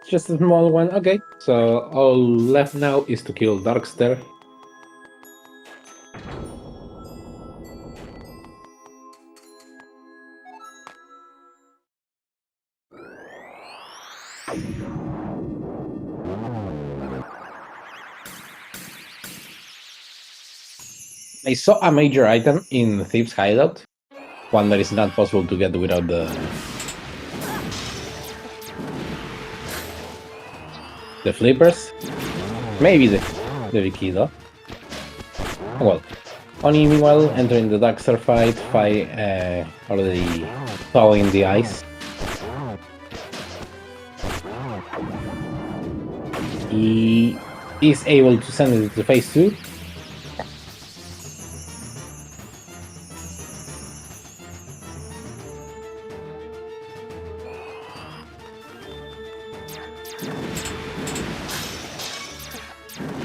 Just a small one, okay. So all left now is to kill Darkster. I saw a major item in Thieves' Hideout. One that is not possible to get without the flippers. Maybe the key though. Well, Oni meanwhile entering the Darkster fight, already thawing the ice. He is able to send it to phase 2.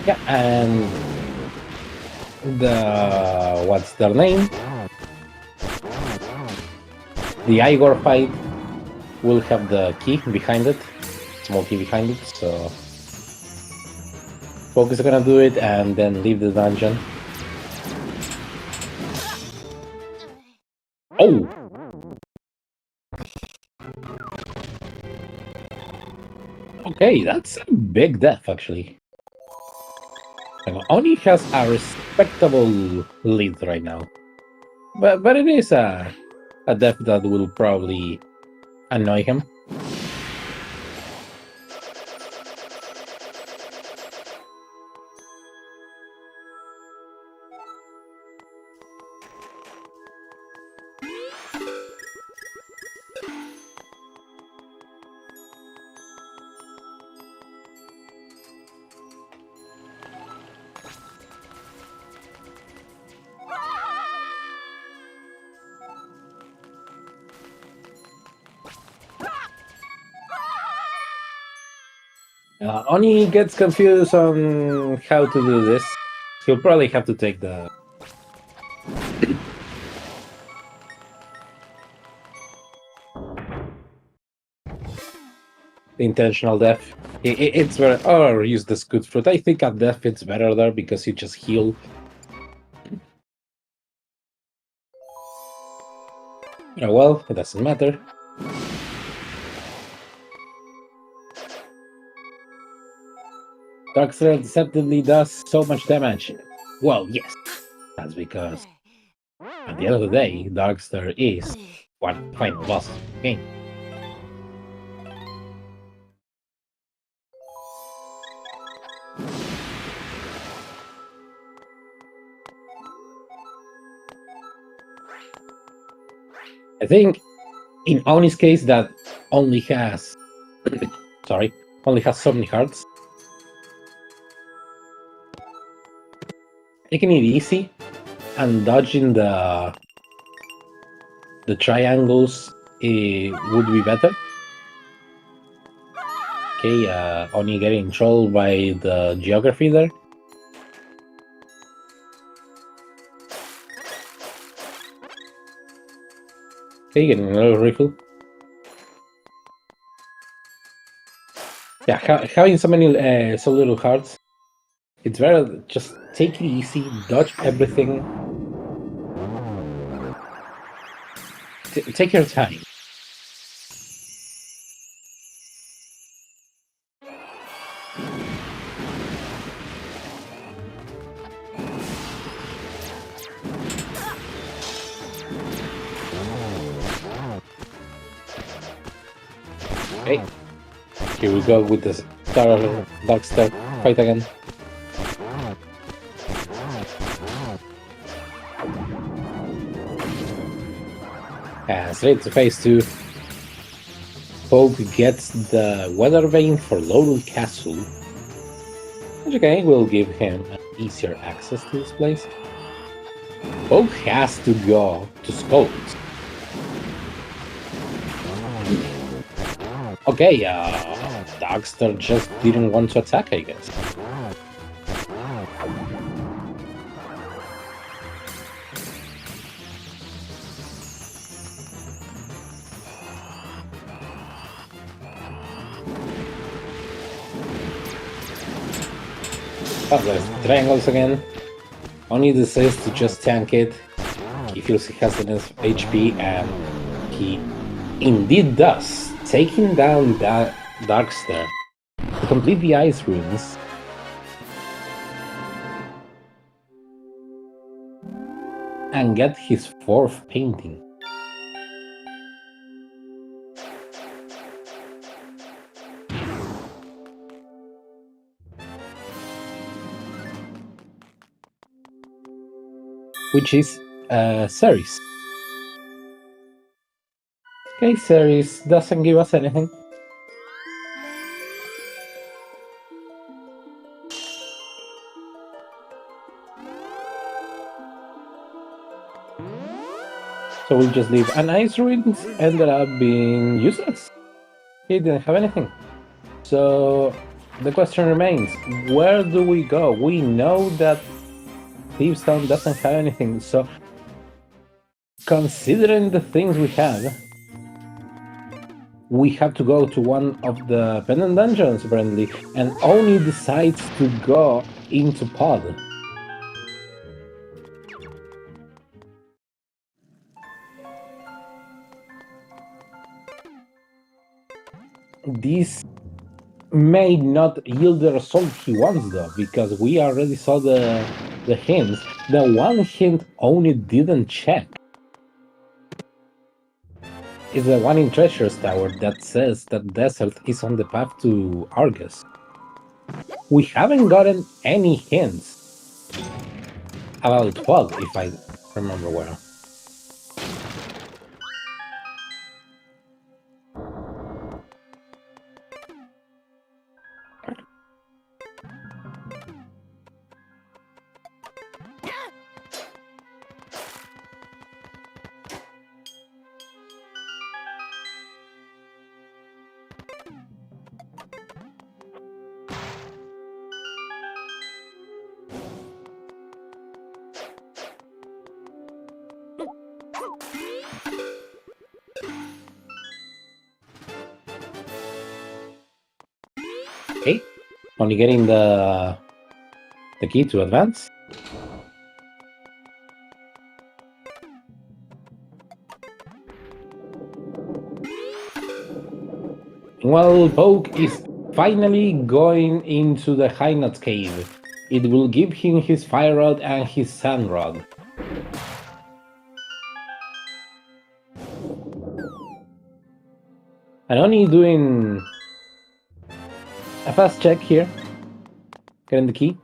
Yeah, and the what's their name? The Igor fight will have the key behind it, small key behind it, so Focus is gonna do it and then leave the dungeon. Oh! Okay, that's a big death actually. Oni has a respectable lead right now. But it is a death that will probably annoy him. Oni gets confused on how to do this. He'll probably have to take the intentional death. It's better, or use the Scoot Fruit. I think at death it's better there because you just heal. Oh well, it doesn't matter. Darkster deceptively does so much damage. Well, yes, that's because at the end of the day, Darkster is one final boss of the game. I think in Oni's case that only has only has so many hearts. Taking it easy and dodging the triangles would be better. Okay, Oni getting trolled by the geography there. Okay, getting another refill. Yeah, having so many so little hearts, it's better just take it easy, dodge everything. Take your time. Okay, here we go with the Dark Star fight again. Straight to phase 2. Poke gets the Weather Vane for Laurel Castle, which again will give him an easier access to this place. Poke has to go to Scout. Okay, Darkstar just didn't want to attack, I guess. Oh, there's triangles again. Oni decides to just tank it. He feels he has enough HP, and he indeed does, taking down that Darkstar to complete the Ice Runes. And get his 4th painting. Which is Ceres. Okay, Ceres doesn't give us anything. So we'll just leave. And Ice Ruins ended up being useless. He didn't have anything. So the question remains, where do we go? We know that Thieves Town doesn't have anything, so considering the things we have to go to one of the pendant dungeons apparently, and Oni decides to go into Pod. This may not yield the result he wants though, because we already saw the hints. The one hint Oni didn't check is the one in Treasure's Tower that says that Desert is on the path to Argus. We haven't gotten any hints about 12, if I remember well. Okay, only getting the key to advance. Well, Poke is finally going into the High Knot Cave. It will give him his Fire Rod and his Sand Rod. And only doing a fast check here, getting the key,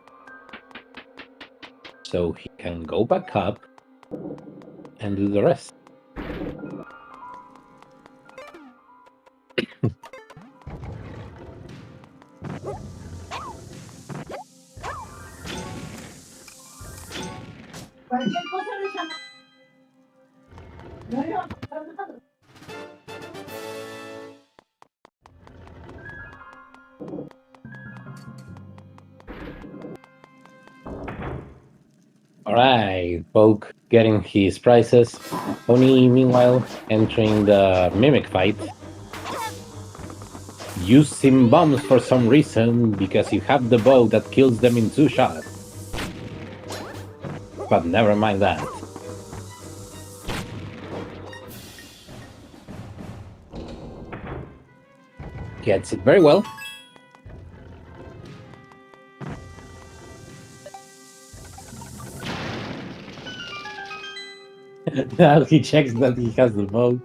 so he can go back up and do the rest. Alright, Poke getting his prizes. Oni, meanwhile, entering the Mimic fight. Using bombs for some reason, because you have the bow that kills them in 2 shots. But never mind that. Gets it very well. Now he checks that he has the bow.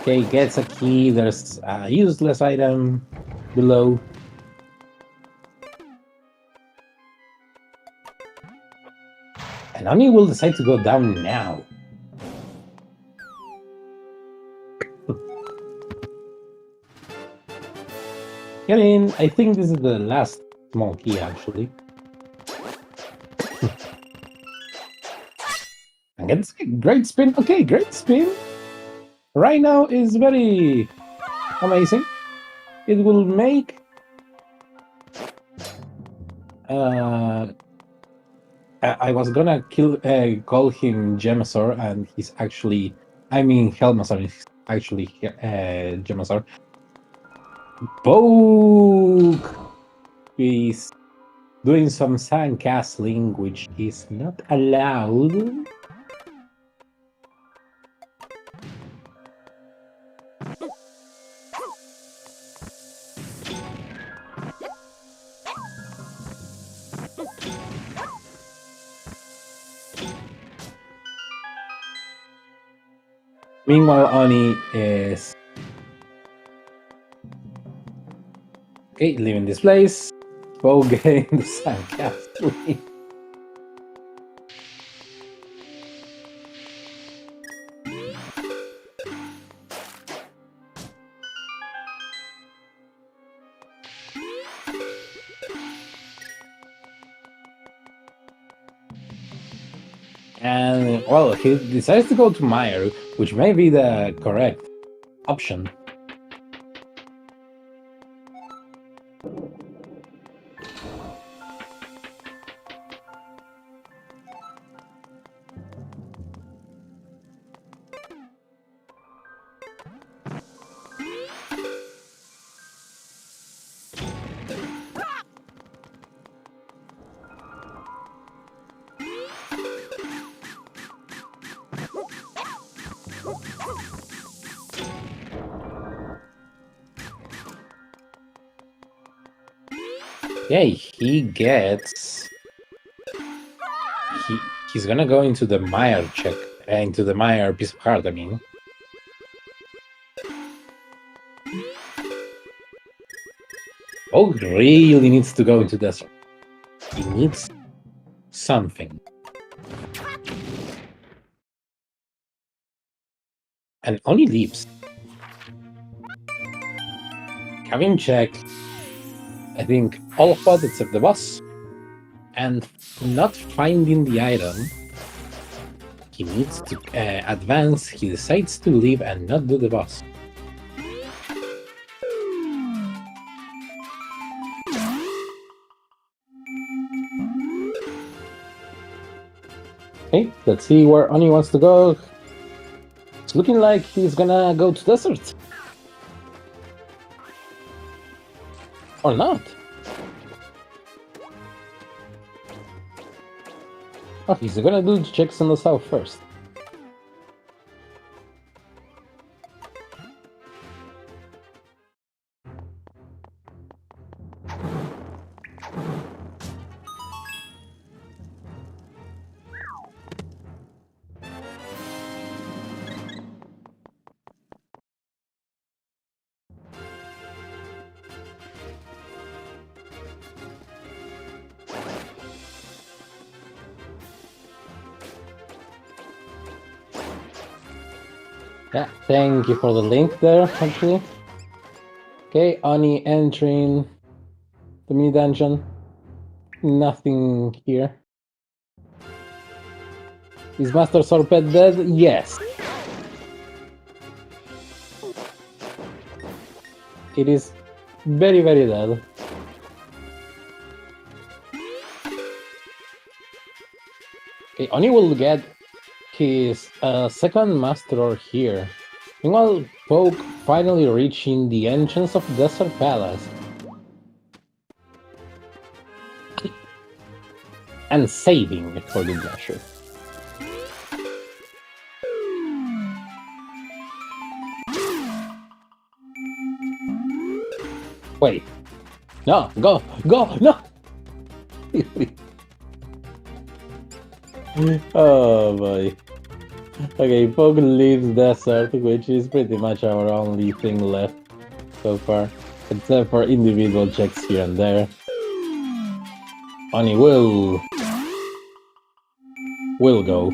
Okay, gets a key. There's a useless item below. And Oni will decide to go down now. I mean, I think this is the last small key, actually. And gets a great spin. Okay, great spin. Right now is very amazing. It will make I was gonna call him Gemasaur, and he's actually, I mean Helmasaur is actually Gemasaur. Poke is doing some sand castling, which is not allowed. Meanwhile, Oni is okay, leaving this place. Poke getting the sand castling. And, well, he decides to go to Meyer, which may be the correct option. Okay, he's gonna go into the Meyer check, into the Meyer piece of heart, I mean. Oh, really needs to go into desert. He needs something. And only leaves. Having checked, I think, all of us except the boss. And not finding the item, he needs to advance. He decides to leave and not do the boss. Okay, let's see where Oni wants to go. It's looking like he's gonna go to desert. Or not. Oh, he's gonna do checks in the south first. Yeah, thank you for the link there, actually. Okay, Oni entering the mini dungeon. Nothing here. Is Master Sword Pet dead? Yes. It is very, very dead. Okay, Oni will get his second Master here. Meanwhile, Poke finally reaching the entrance of Desert Palace. And saving for good measure. Wait. No, go, no! Oh boy. Okay, Poke leaves Desert, which is pretty much our only thing left so far. Except for individual checks here and there. Oni will go.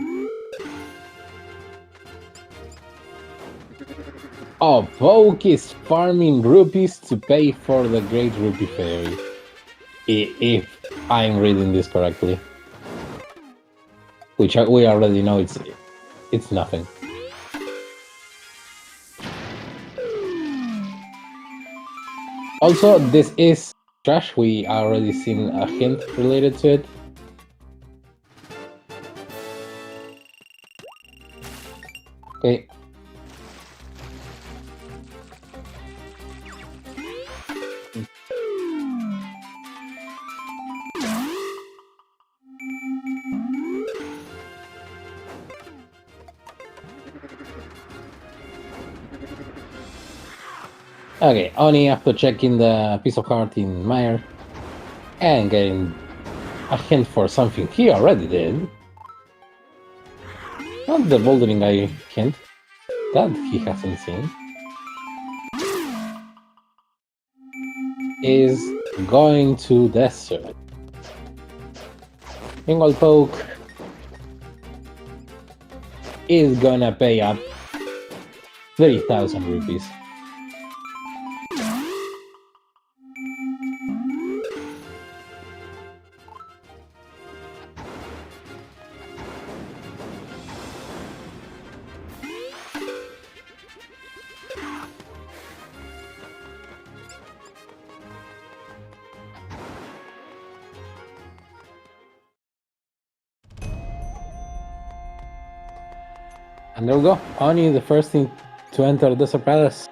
Oh, Poke is farming rupees to pay for the Great Rupee Fairy. If I'm reading this correctly. Which we already know it's nothing. Also, this is trash. We already seen a hint related to it. Okay. Okay, Oni after checking the piece of heart in Meyer and getting a hint for something he already did. Not the bouldering guy hint. That he hasn't seen. Is going to Desert. Meanwhile, Poke is gonna pay up 30,000 rupees. And there we go, Oni, the first thing to enter Desert Palace.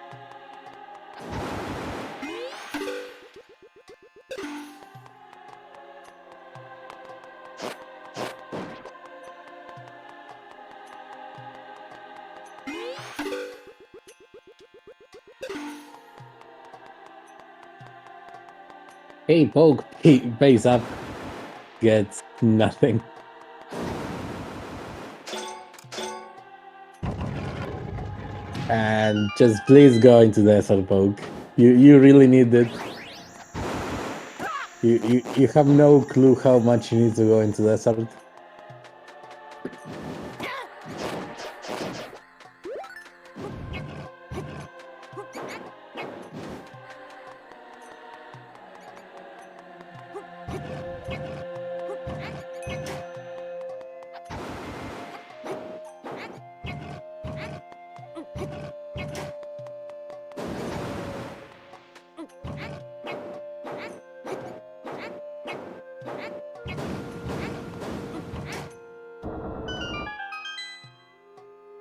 Hey, Poke, he pays up, gets nothing. And just please go into Desert, Poke. You really need it. You have no clue how much you need to go into Desert.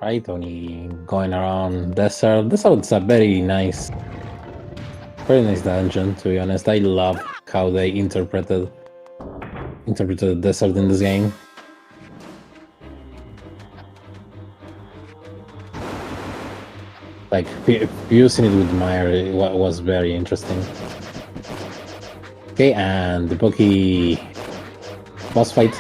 Right, only going around Desert. Desert's a very nice dungeon, to be honest. I love how they interpreted the Desert in this game. Like, using it with Meyer, it was very interesting. Okay, and the Poke boss fight.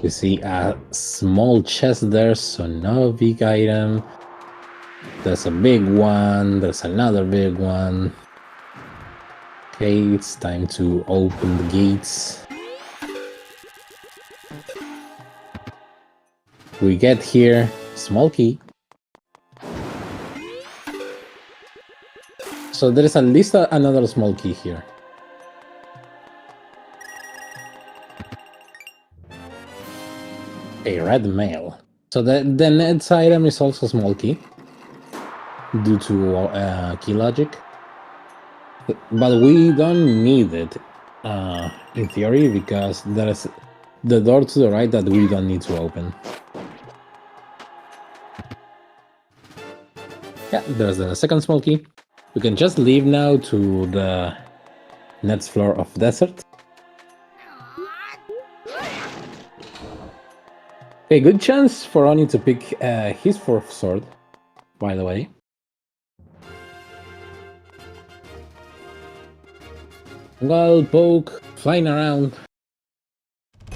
You see a small chest there, so no big item. There's a big one, there's another big one. Okay, it's time to open the gates. We get here, small key. So there is at least another small key here. A red mail. So the next item is also a small key, due to key logic. But we don't need it, in theory, because there is the door to the right that we don't need to open. Yeah, there's the second small key. We can just leave now to the next floor of desert. Okay, good chance for Oni to pick his fourth sword, by the way. Well, Poke flying around,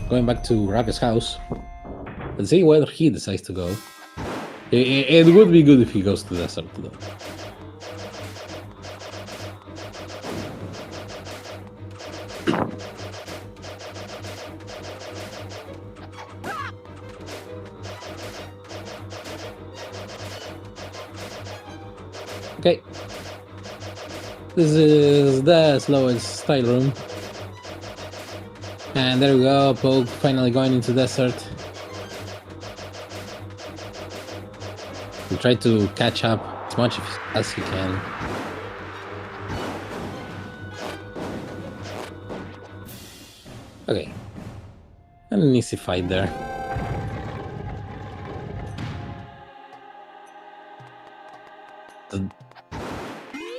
going back to Ravi's house. Let's see where he decides to go. It would be good if he goes to the desert, though. Okay. This is the slowest style room. And there we go, Poke finally going into desert. We try to catch up as much as he can. Okay. And an easy fight there.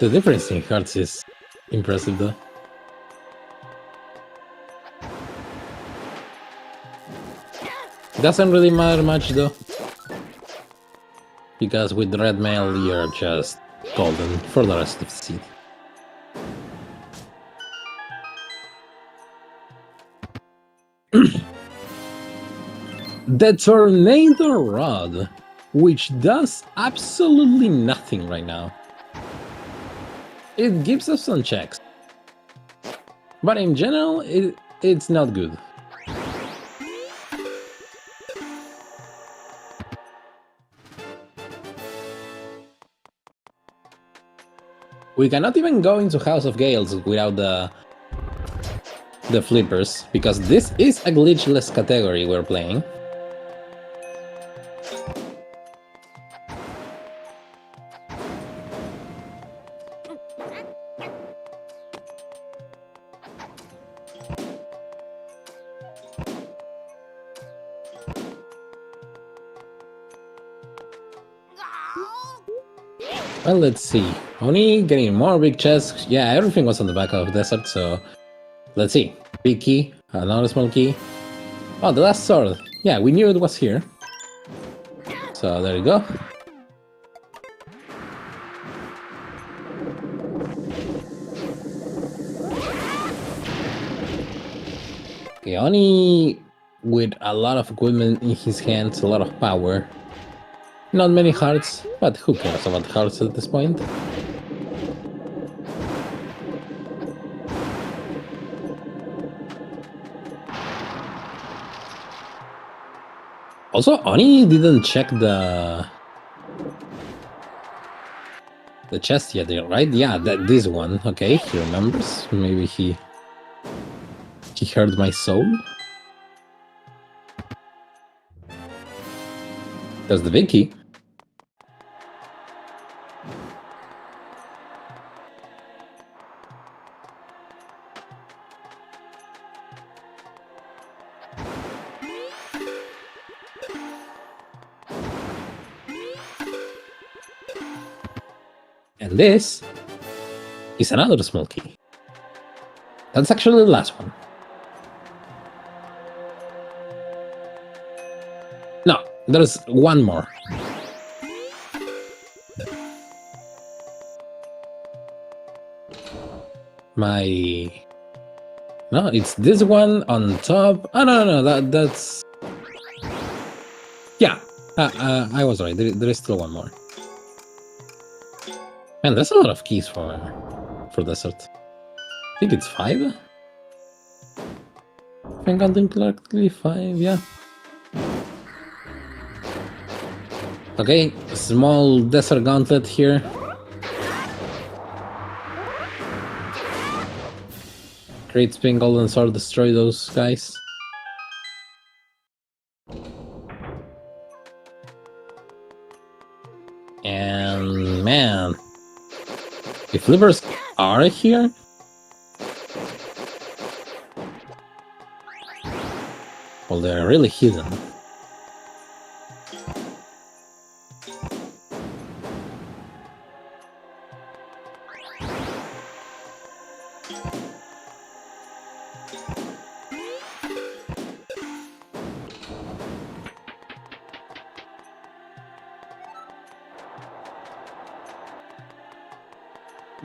The difference in hearts is impressive, though. Doesn't really matter much, though, because with red mail you're just golden for the rest of the city. The tornado rod, which does absolutely nothing right now. It gives us some checks, but in general, it's not good. We cannot even go into House of Gales without the flippers, because this is a glitchless category we're playing. Well, let's see. Oni getting more big chests. Yeah, everything was on the back of the desert, so let's see. Big key, another small key. Oh, the last sword. Yeah, we knew it was here. So there you go. Okay, Oni with a lot of equipment in his hands, a lot of power. Not many hearts, but who cares about hearts at this point? Also, Oni didn't check the chest yet, right? Yeah, this one. Okay, he remembers. Maybe he heard my soul. There's the big key. And this is another small key. That's actually the last one. No, there's one more. No, it's this one on top. Oh, no, that's... Yeah, I was right. There is still one more. Man, there's a lot of keys for desert. I think it's 5? If I'm counting correctly, 5, yeah. Okay, small desert gauntlet here. Great Spin Golden Sword destroy those guys. And man, if flippers are here, well, they're really hidden.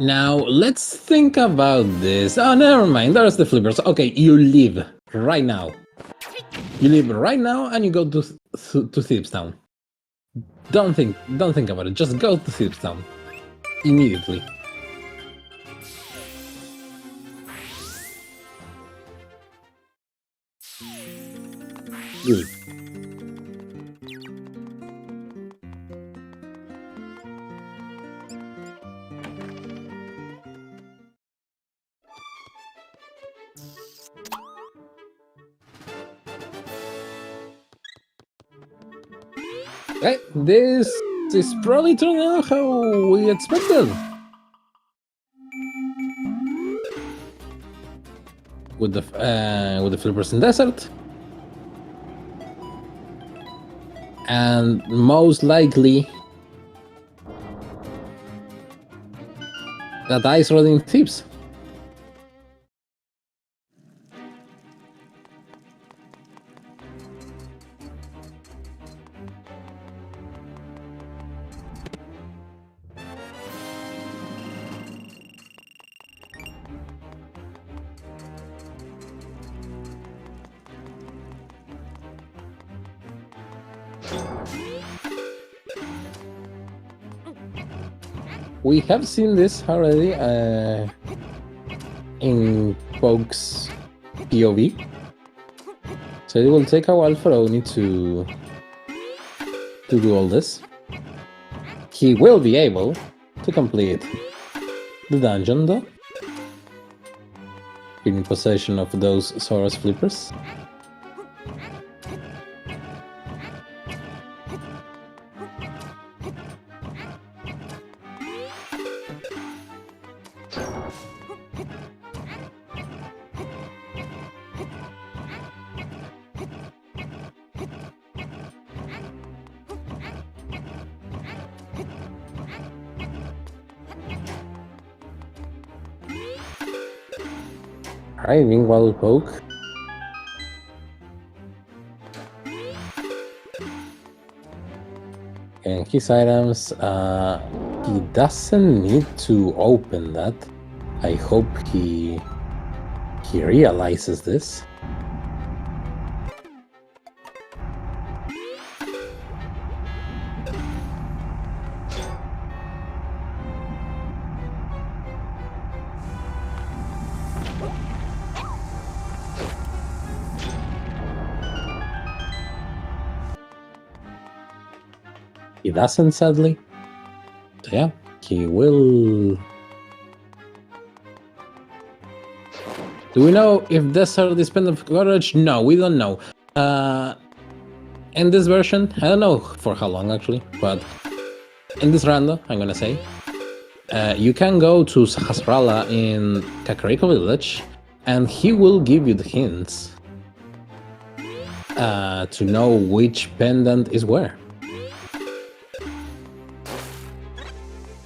Now, let's think about this. Oh, never mind, there's the flippers. Okay, you leave right now. You leave right now and you go to Thieves Town. Don't think about it, just go to Thieves Town. Immediately. Good. Okay, this is probably turning out how we expected. With the flippers in desert. And most likely that ice rolling Thieves. We have seen this already in Poke's POV, so it will take a while for Oni to do all this. He will be able to complete the dungeon though, in possession of those Sora's flippers. Driving while Poke. And his items, he doesn't need to open that. I hope he realizes this. He doesn't, sadly. So yeah, he will. Do we know if Desert is Pen of Courage? No, we don't know. In this version, I don't know for how long actually, but in this rando, I'm gonna say, you can go to Sahasrara in Kakariko Village, and he will give you the hints to know which pendant is where.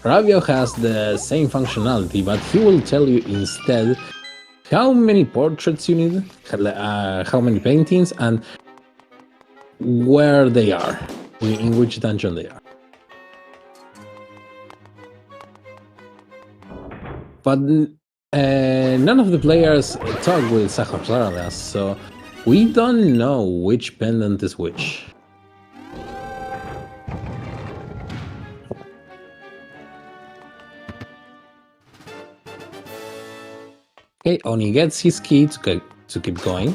Ravio has the same functionality, but he will tell you instead how many portraits you need, how many paintings, and where they are, in which dungeon they are. But none of the players talk with Sahasrara, so we don't know which pendant is which. Okay, Oni gets his key to keep going.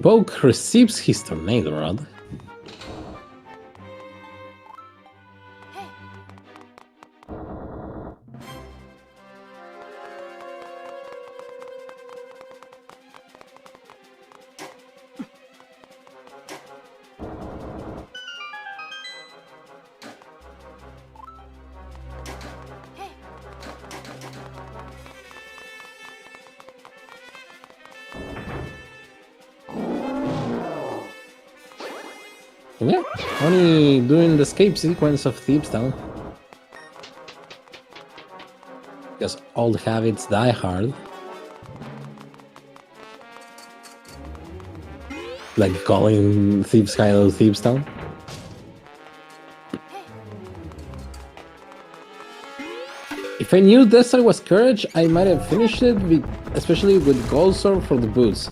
Poke receives his tornado rod. Yeah, only doing the escape sequence of Thieves Town. Because old habits die hard. Like calling Thieves Hideout Thieves Town. If I knew Desert was Courage, I might have finished it, especially with Gold Sword for the boots.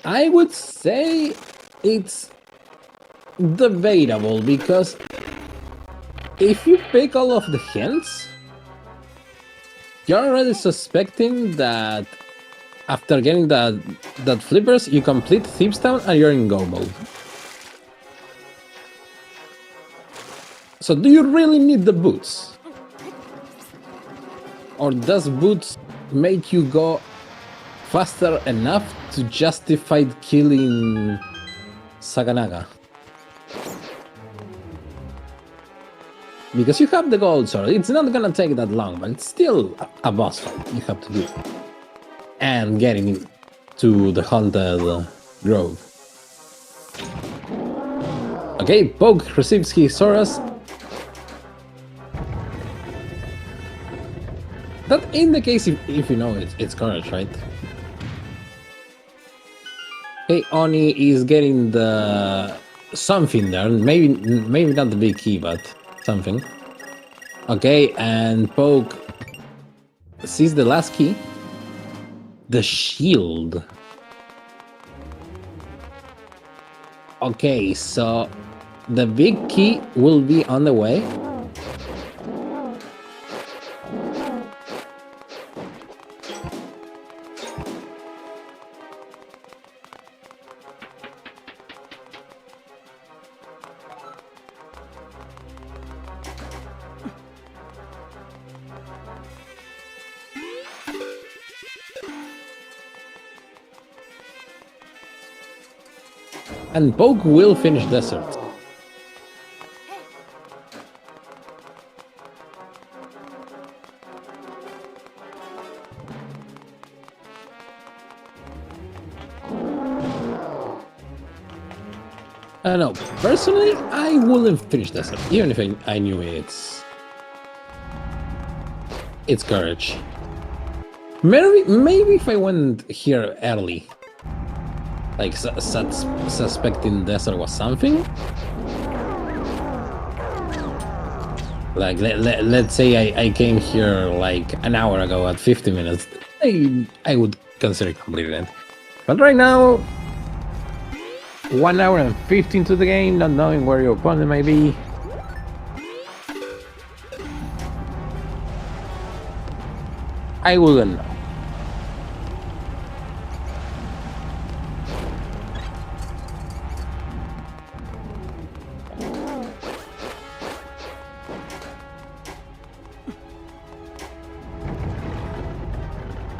I would say it's debatable, because if you pick all of the hints, you're already suspecting that after getting that flippers, you complete Thieves Town and you're in go mode. So do you really need the boots? Or does boots make you go faster enough to justify killing Saganaga? Because you have the gold sword, it's not gonna take that long, but it's still a boss fight you have to do. And getting to the haunted grove. Okay, Poke receives his Soras. That indicates if you know it's Courage, right? Okay, Oni is getting the something there. Maybe not the big key, but something. Okay, and Poke sees the last key. The shield. Okay, so the big key will be on the way. And Poke will finish Desert. I don't know, personally, I wouldn't finish Desert, even if I knew it's Courage. Maybe if I went here early. Like, suspecting Desert was something. Like, let's say I came here like an hour ago at 50 minutes. I would consider completing it. But right now, 1 hour and 15 to the game, not knowing where your opponent might be. I wouldn't know.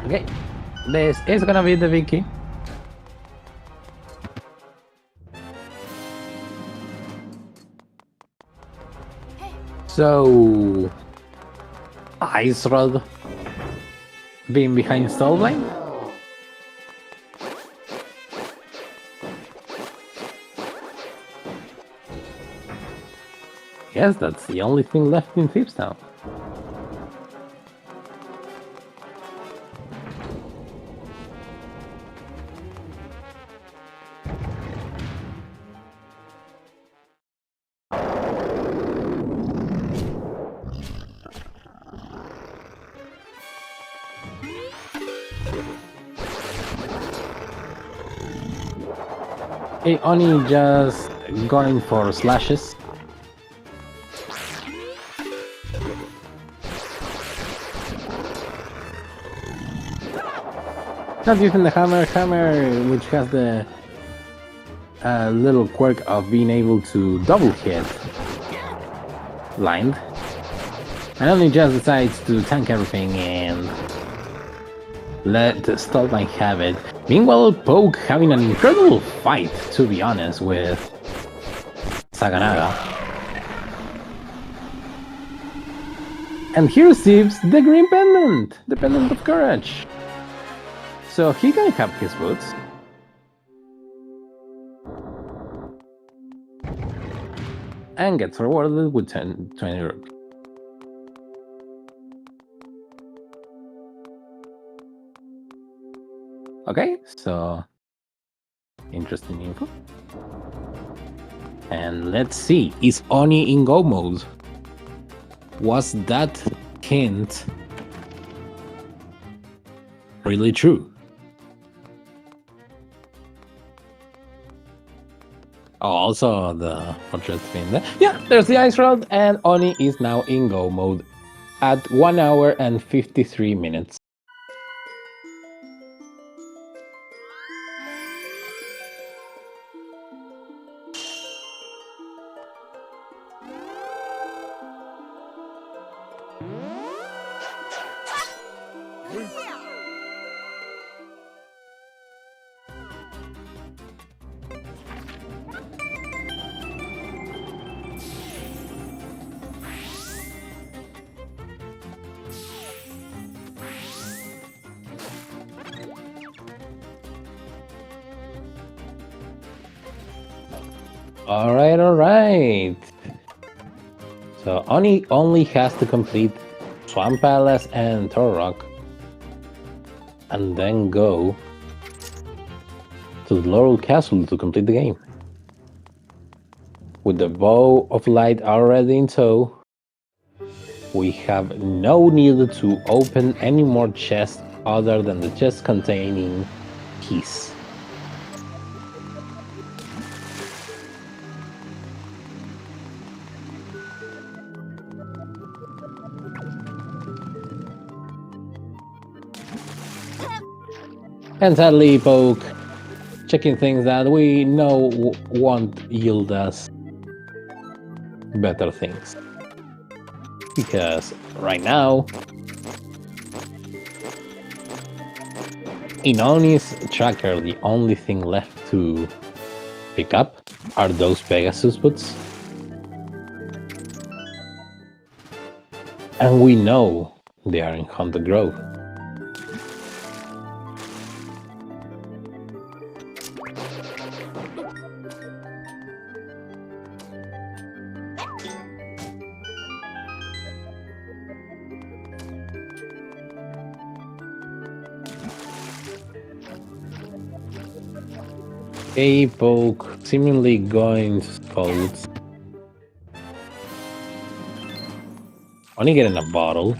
Okay, this is gonna be the big key. So, Ice Rod being behind Stallblind? Yes, that's the only thing left in Thieves Town. Hey, Oni just going for slashes. Not using the hammer, which has the little quirk of being able to double hit blind. And Oni just decides to tank everything and let Stallblind have it. Meanwhile, Poke having an incredible fight, to be honest, with Saganaga. And he receives the green pendant, the pendant of courage. So he can have his boots. and gets rewarded with 20 rupees. Okay, so interesting info. And let's see, is Oni in go mode? Was that hint really true? Oh, also the portrait spin there. Yeah, there's the ice road, and Oni is now in go mode at 1 hour and 53 minutes. All right. So Oni only has to complete Swamp Palace and Thor Rock, and then go to the Laurel Castle to complete the game. With the Bow of Light already in tow, we have no need to open any more chests other than the chest containing keys. And sadly, Poke, checking things that we know won't yield us better things. Because right now, in Oni's tracker, the only thing left to pick up are those Pegasus boots. And we know they are in Haunted Grove. A Poke seemingly going to Skulls. Only getting a bottle.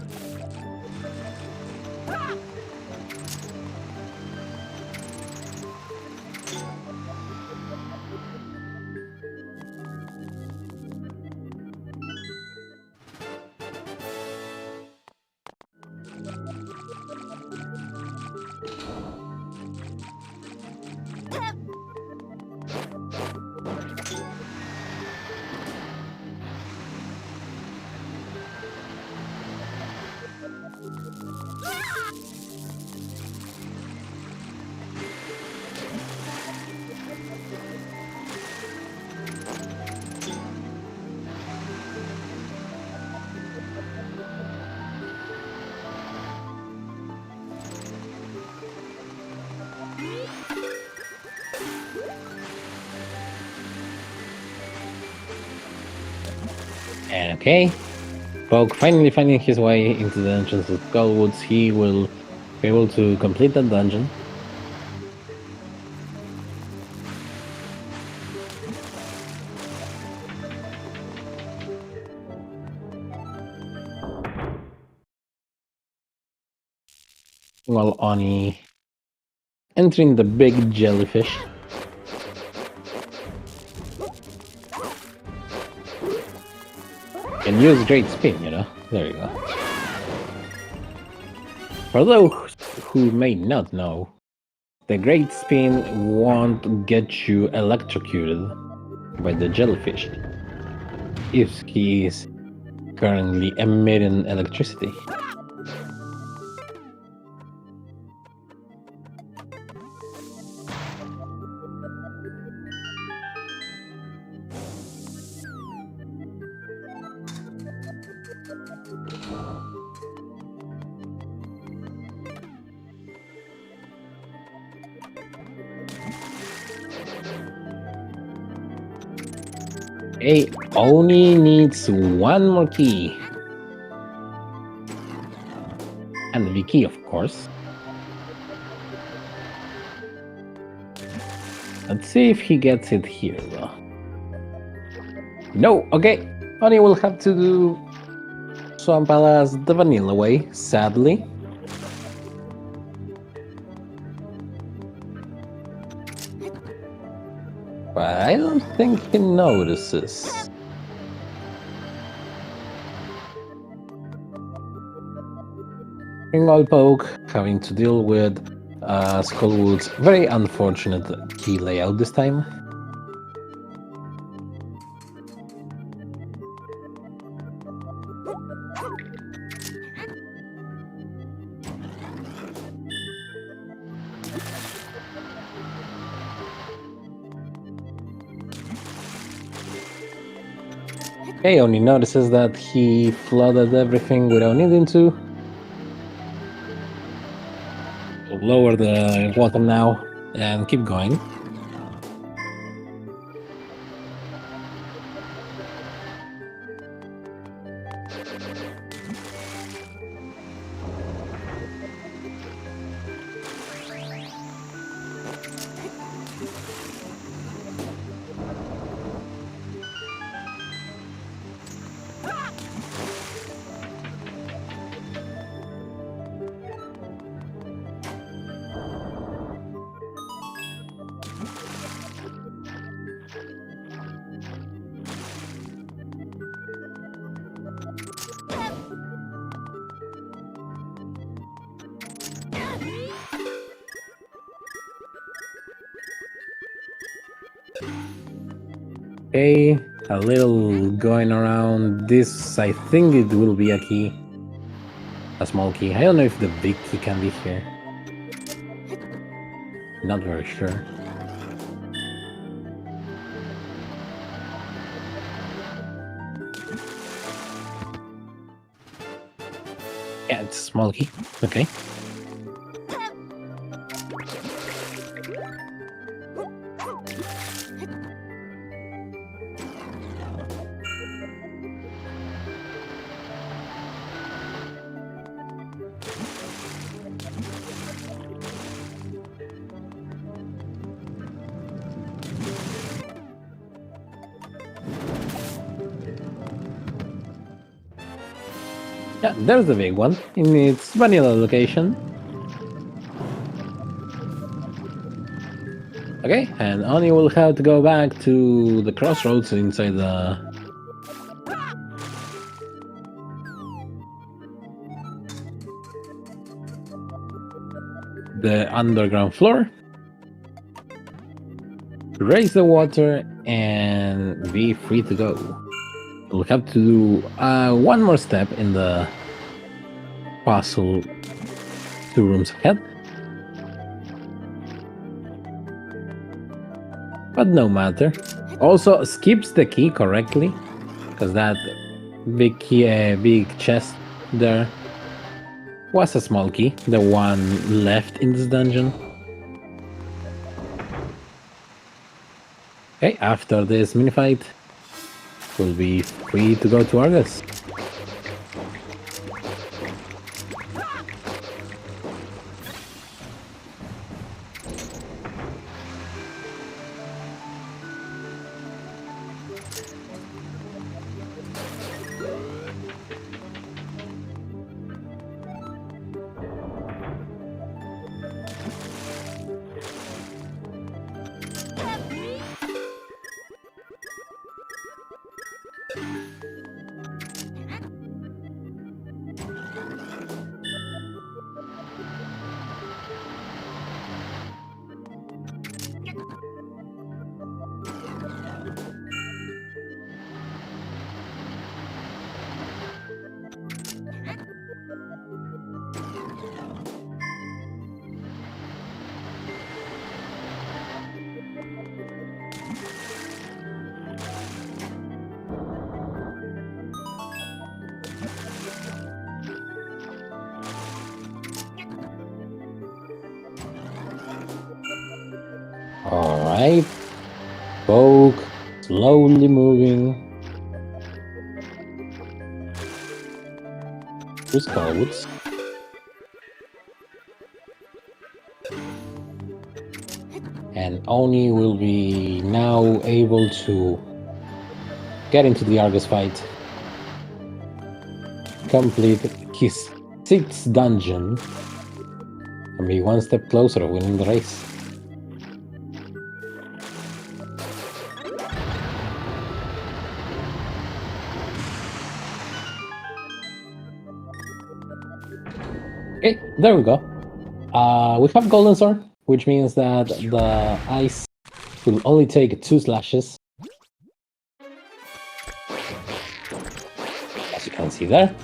And okay, Poke finally finding his way into the entrance of Skullwoods. He will be able to complete that dungeon. While Oni entering the big jellyfish. And use Great Spin, you know? There you go. For those who may not know, the Great Spin won't get you electrocuted by the jellyfish if he is currently emitting electricity. Okay, Oni needs one more key. And the key, of course. Let's see if he gets it here, though. No, okay. Oni will have to do Swamp Palace the vanilla way, sadly. But I don't think he notices. Ringwall Poke having to deal with Skullwood's very unfortunate key layout this time. Okay, Oni notices that he flooded everything without needing to. We'll lower the water now and keep going. Okay, a little going around this. I think it will be a key. A small key. I don't know if the big key can be here. Not very sure. Yeah, it's a small key. Okay. Yeah, there's the big one in its vanilla location. Okay, and Oni will have to go back to the crossroads inside the underground floor. Raise the water and be free to go. We'll have to do one more step in the puzzle 2 rooms ahead. But no matter. Also skips the key correctly, because that big key, big chest there was a small key, the one left in this dungeon. Okay, after this mini fight, we'll be free to go to Argus. Alright. Poke, slowly moving through Skullwoods. And Oni will be now able to get into the Argus fight, complete his 6th dungeon, and be one step closer to winning the race. Okay, there we go. We have Golden Sword, which means that the ice will only take 2 slashes. As you can see there.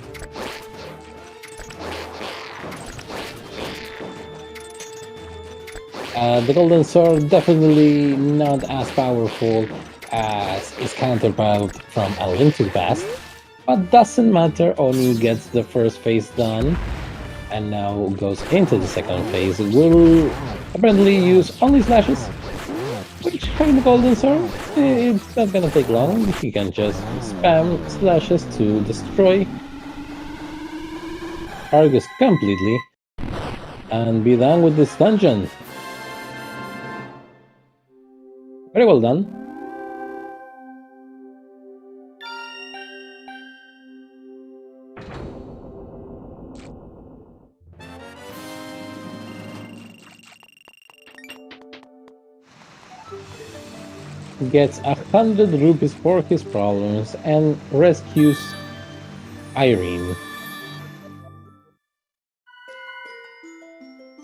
The Golden Sword definitely not as powerful as its counterpart from A Link to the Past, but doesn't matter. Oni gets the first phase done, and now goes into the second phase. It will apparently use only slashes, which having the Golden Sword, it's not gonna take long. He can just spam slashes to destroy Argus completely and be done with this dungeon. Very well done. Gets 100 rupees for his problems and rescues Irene.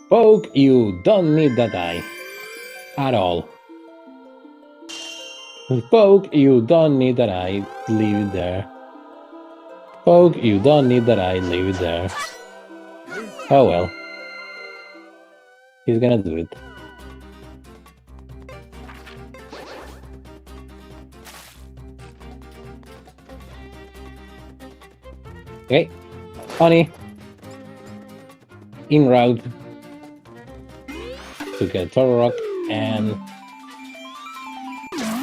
Poke, you don't need that eye at all. Poke, you don't need that eye, leave it there. Poke, you don't need that eye, leave it there. Oh well. He's gonna do it. Okay, Oni, en route to get Toro Rock and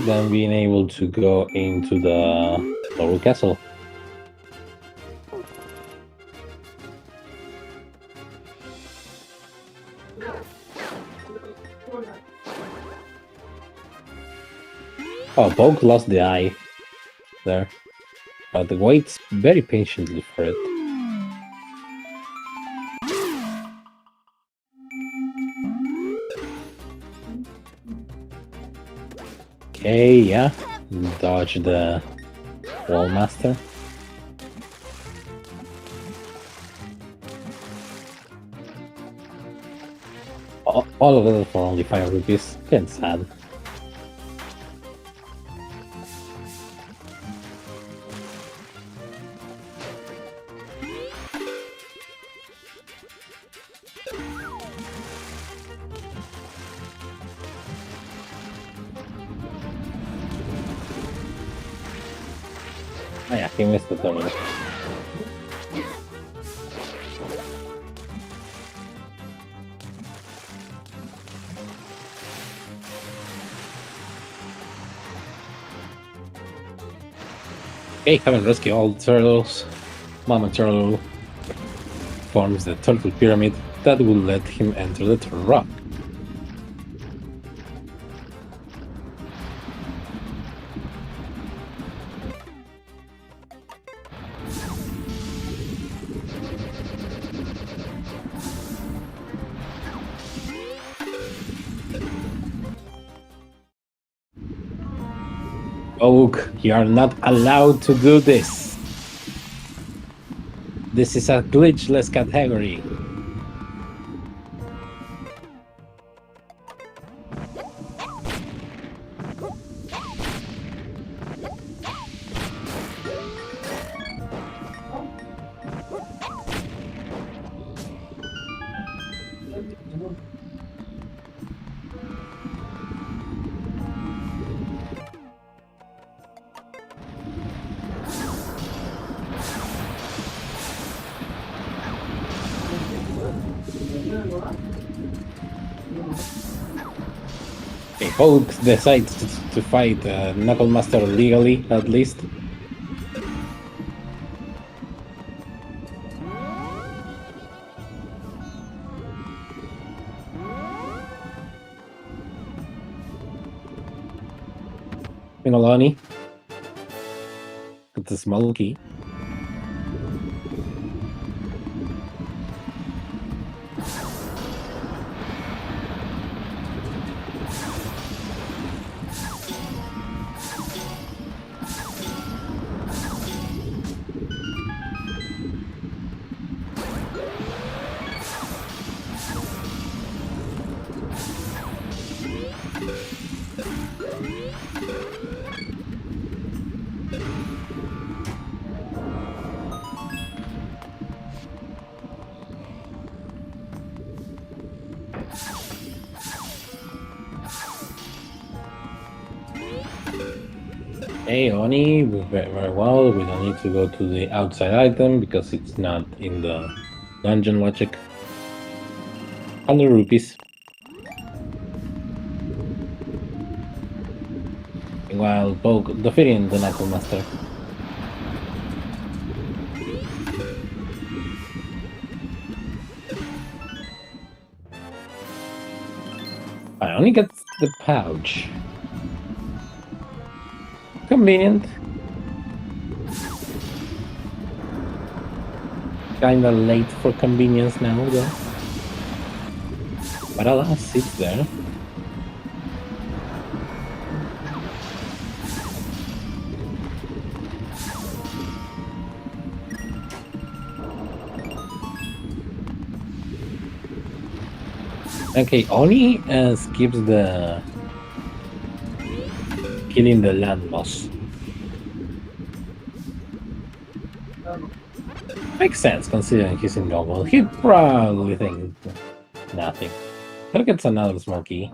then being able to go into the Lower Castle. Oh, Poke lost the eye there, but waits very patiently for it. Okay, yeah, dodge the Wall Master. All of it for only 5 rupees. Kind of sad. Oh yeah, he missed the tunnel. Okay, having rescued all the turtles, Mama Turtle forms the turtle pyramid that will let him enter the Turtle Rock. Oak, you are not allowed to do this. This is a glitchless category. Okay, Poke decides to fight Knuckle Master legally, at least. Minoloni. It's a small key. Hey, Oni, very well. We don't need to go to the outside item because it's not in the dungeon logic. 100 rupees. While Poke defeating the Knuckle Master. I only get the pouch. Convenient. Kinda late for convenience now, though. But alas, it's there. Okay, Oni skips the killing the land boss. Makes sense considering he's in normal. He'd probably think nothing. Look, it's another small key.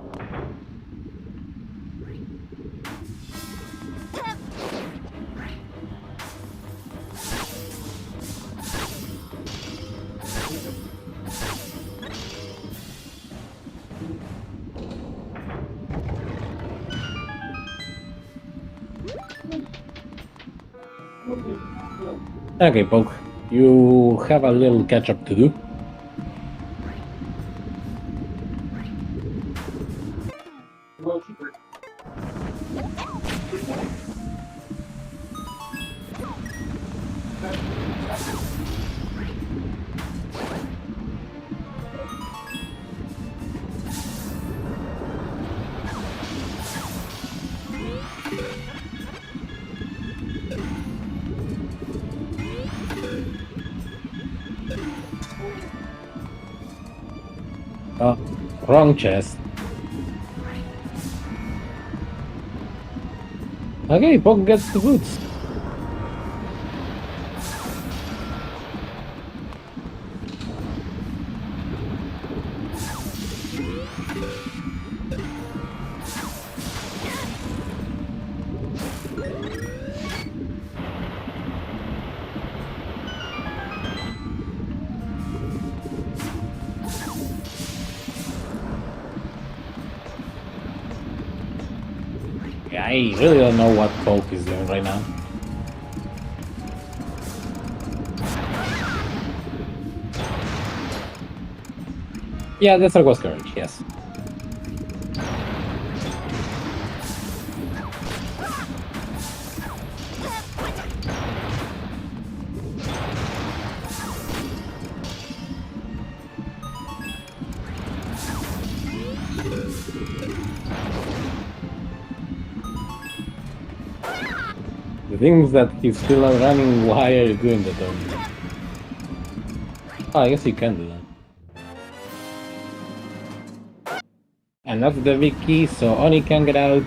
Okay, Poke, you have a little catch-up to do. Oh, wrong chest. Okay, Poke gets the boots. I really don't know what Poke is doing right now. Yeah, that's Aqua's courage, yes. The thing is that he's still not running. Why are you doing that, though? Oh, I guess you can do that. And that's the big key, so Oni can get out.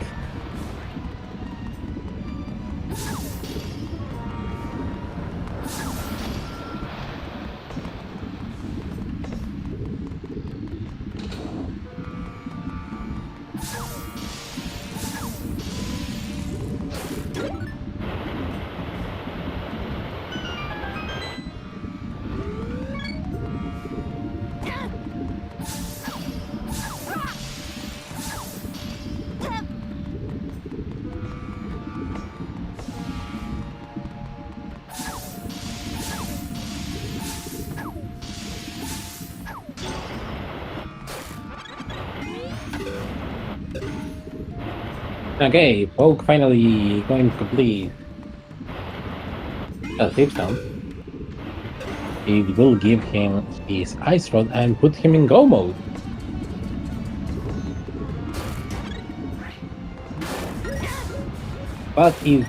Okay, Poke finally going to complete a thief stone. It will give him his Ice Rod and put him in go mode. But it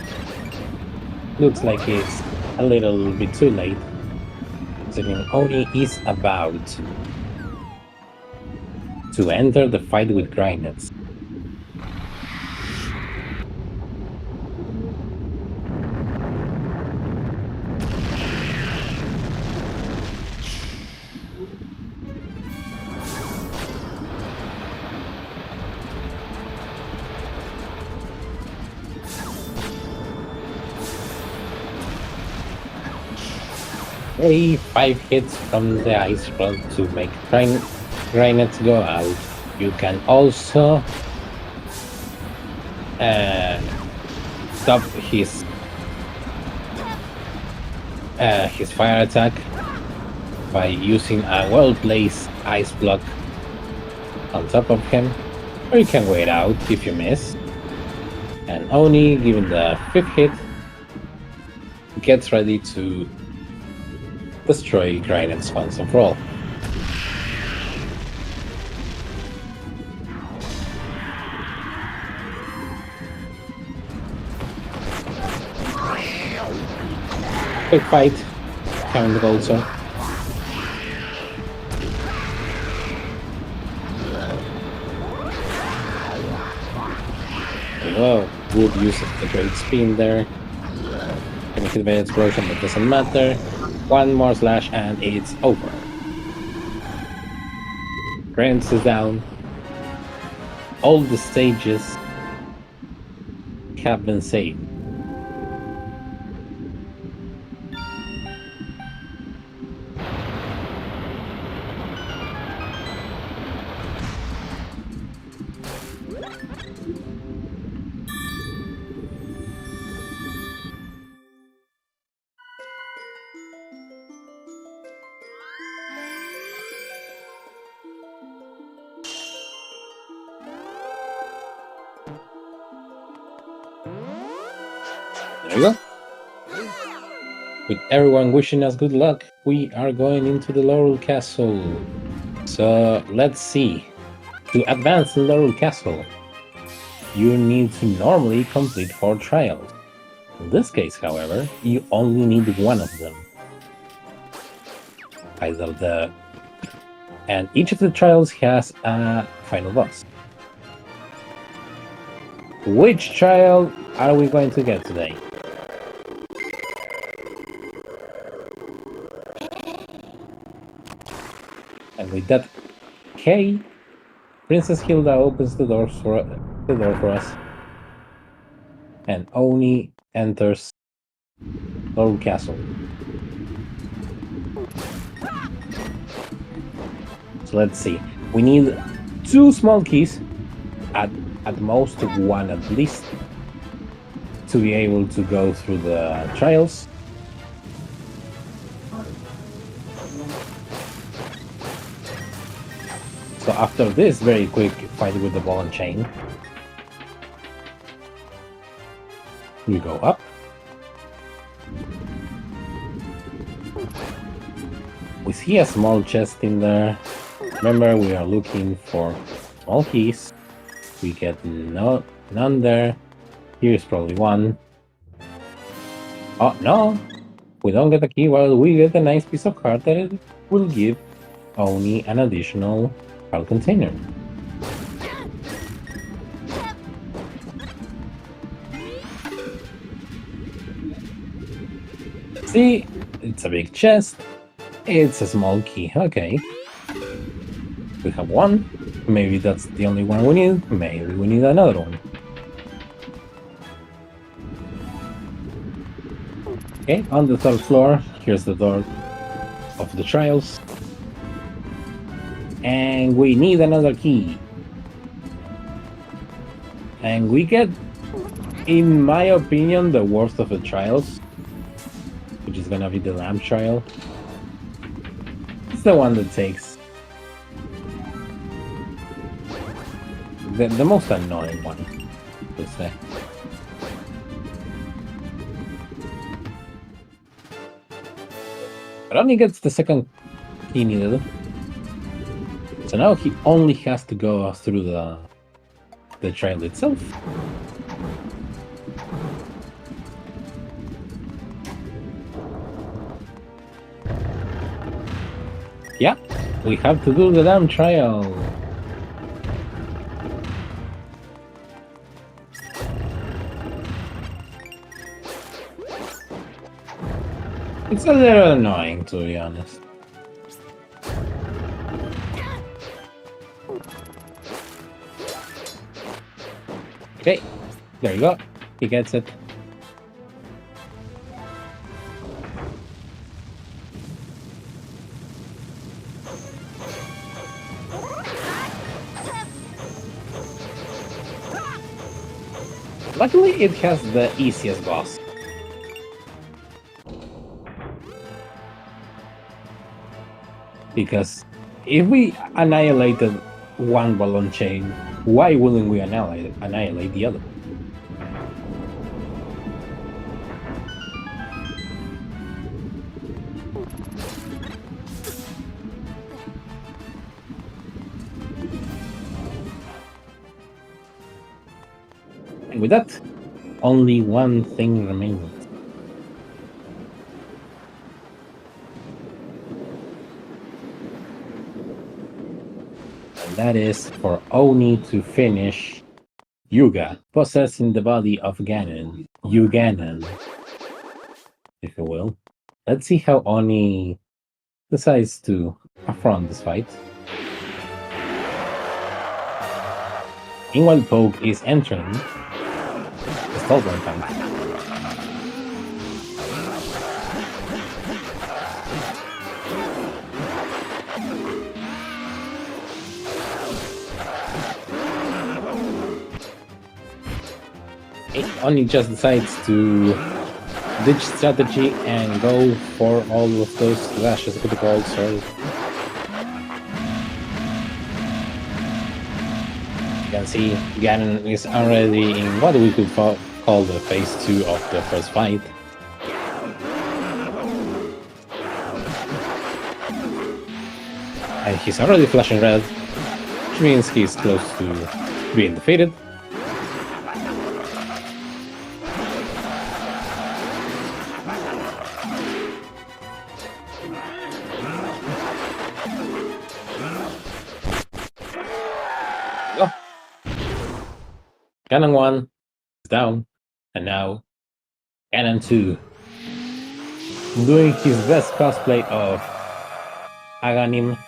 looks like it's a little bit too late, considering Oni is about to enter the fight with Grindets. A 5 hits from the Ice Rod to make Grindets go out. You can also stop his fire attack by using a well-placed ice block on top of him, or you can wait out if you miss. And Oni, given the 5th hit, gets ready to destroy Grindets once and for all. Quick fight, coming also. Whoa, good use of the great spin there. Can hit by explosion, but doesn't matter. One more slash and it's over. Grants is down. All the stages have been saved. There we go. With everyone wishing us good luck, we are going into the Laurel Castle. So let's see. To advance the Laurel Castle, you need to normally complete 4 trials. In this case, however, you only need one of them. And each of the trials has a final boss. Which trial are we going to get today? And with that K, Princess Hilda opens the door for us, and Oni enters Laurel Castle. So let's see. We need 2 small keys, at most 1 at least, to be able to go through the trials. So after this very quick fight with the ball and chain, we go up. We see a small chest in there. Remember, we are looking for small keys. We get none there. Here's probably 1. Oh, no! We don't get a key. Well, we get a nice piece of card that it will give Oni an additional file container. See? It's a big chest. It's a small key. Okay. We have 1. Maybe that's the only one we need. Maybe we need another one. Okay, on the 3rd floor, here's the door of the trials. And we need another key. And we get, in my opinion, the worst of the trials, which is gonna be the lamp trial. It's the one that takes the most annoying one. let's say. But only gets the second he needed. So now he only has to go through the trail itself. Yeah, we have to do the damn trail. It's a little annoying, to be honest. Okay, there you go. He gets it. Luckily, it has the easiest boss. Because if we annihilated one balloon chain, why wouldn't we annihilate the other? And with that, only one thing remains. And that is for Oni to finish Yuga, possessing the body of Ganon. Yuganon, if you will. Let's see how Oni decides to affront this fight. Meanwhile, Poke is entering the Stallborn tank. Oni just decides to ditch strategy and go for all of those slashes with the gold sword. You can see Ganon is already in what we could call the phase 2 of the first fight. And he's already flashing red, which means he's close to being defeated. Ganon 1 is down, and now Ganon 2 doing his best cosplay of Aghanim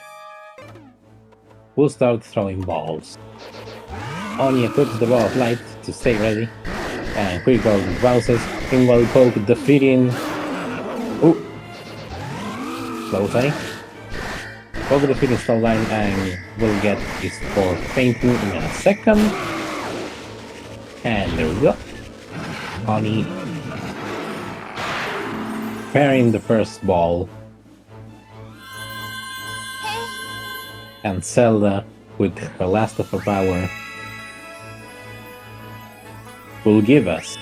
will start throwing balls. Oni equips the ball of light to stay ready, and here goes the bounces. Meanwhile, Poke defeating. Ooh! Close, Poke defeating Stallborn and will get his fourth painting in a second. And there we go. Oni parrying the first ball. And Zelda, with her last of her power, will give us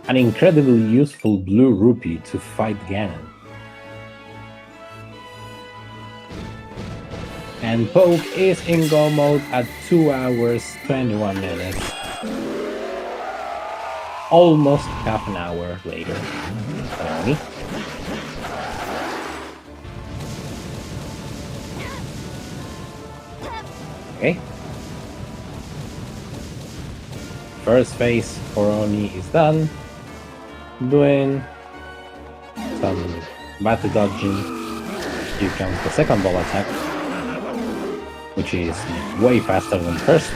an incredibly useful blue rupee to fight Ganon. And Poke is in go mode at 2 hours 21 minutes. Almost half an hour later. Okay. First phase for Oni is done. Doing some battle dodging. Here comes the second ball attack, which is way faster than first.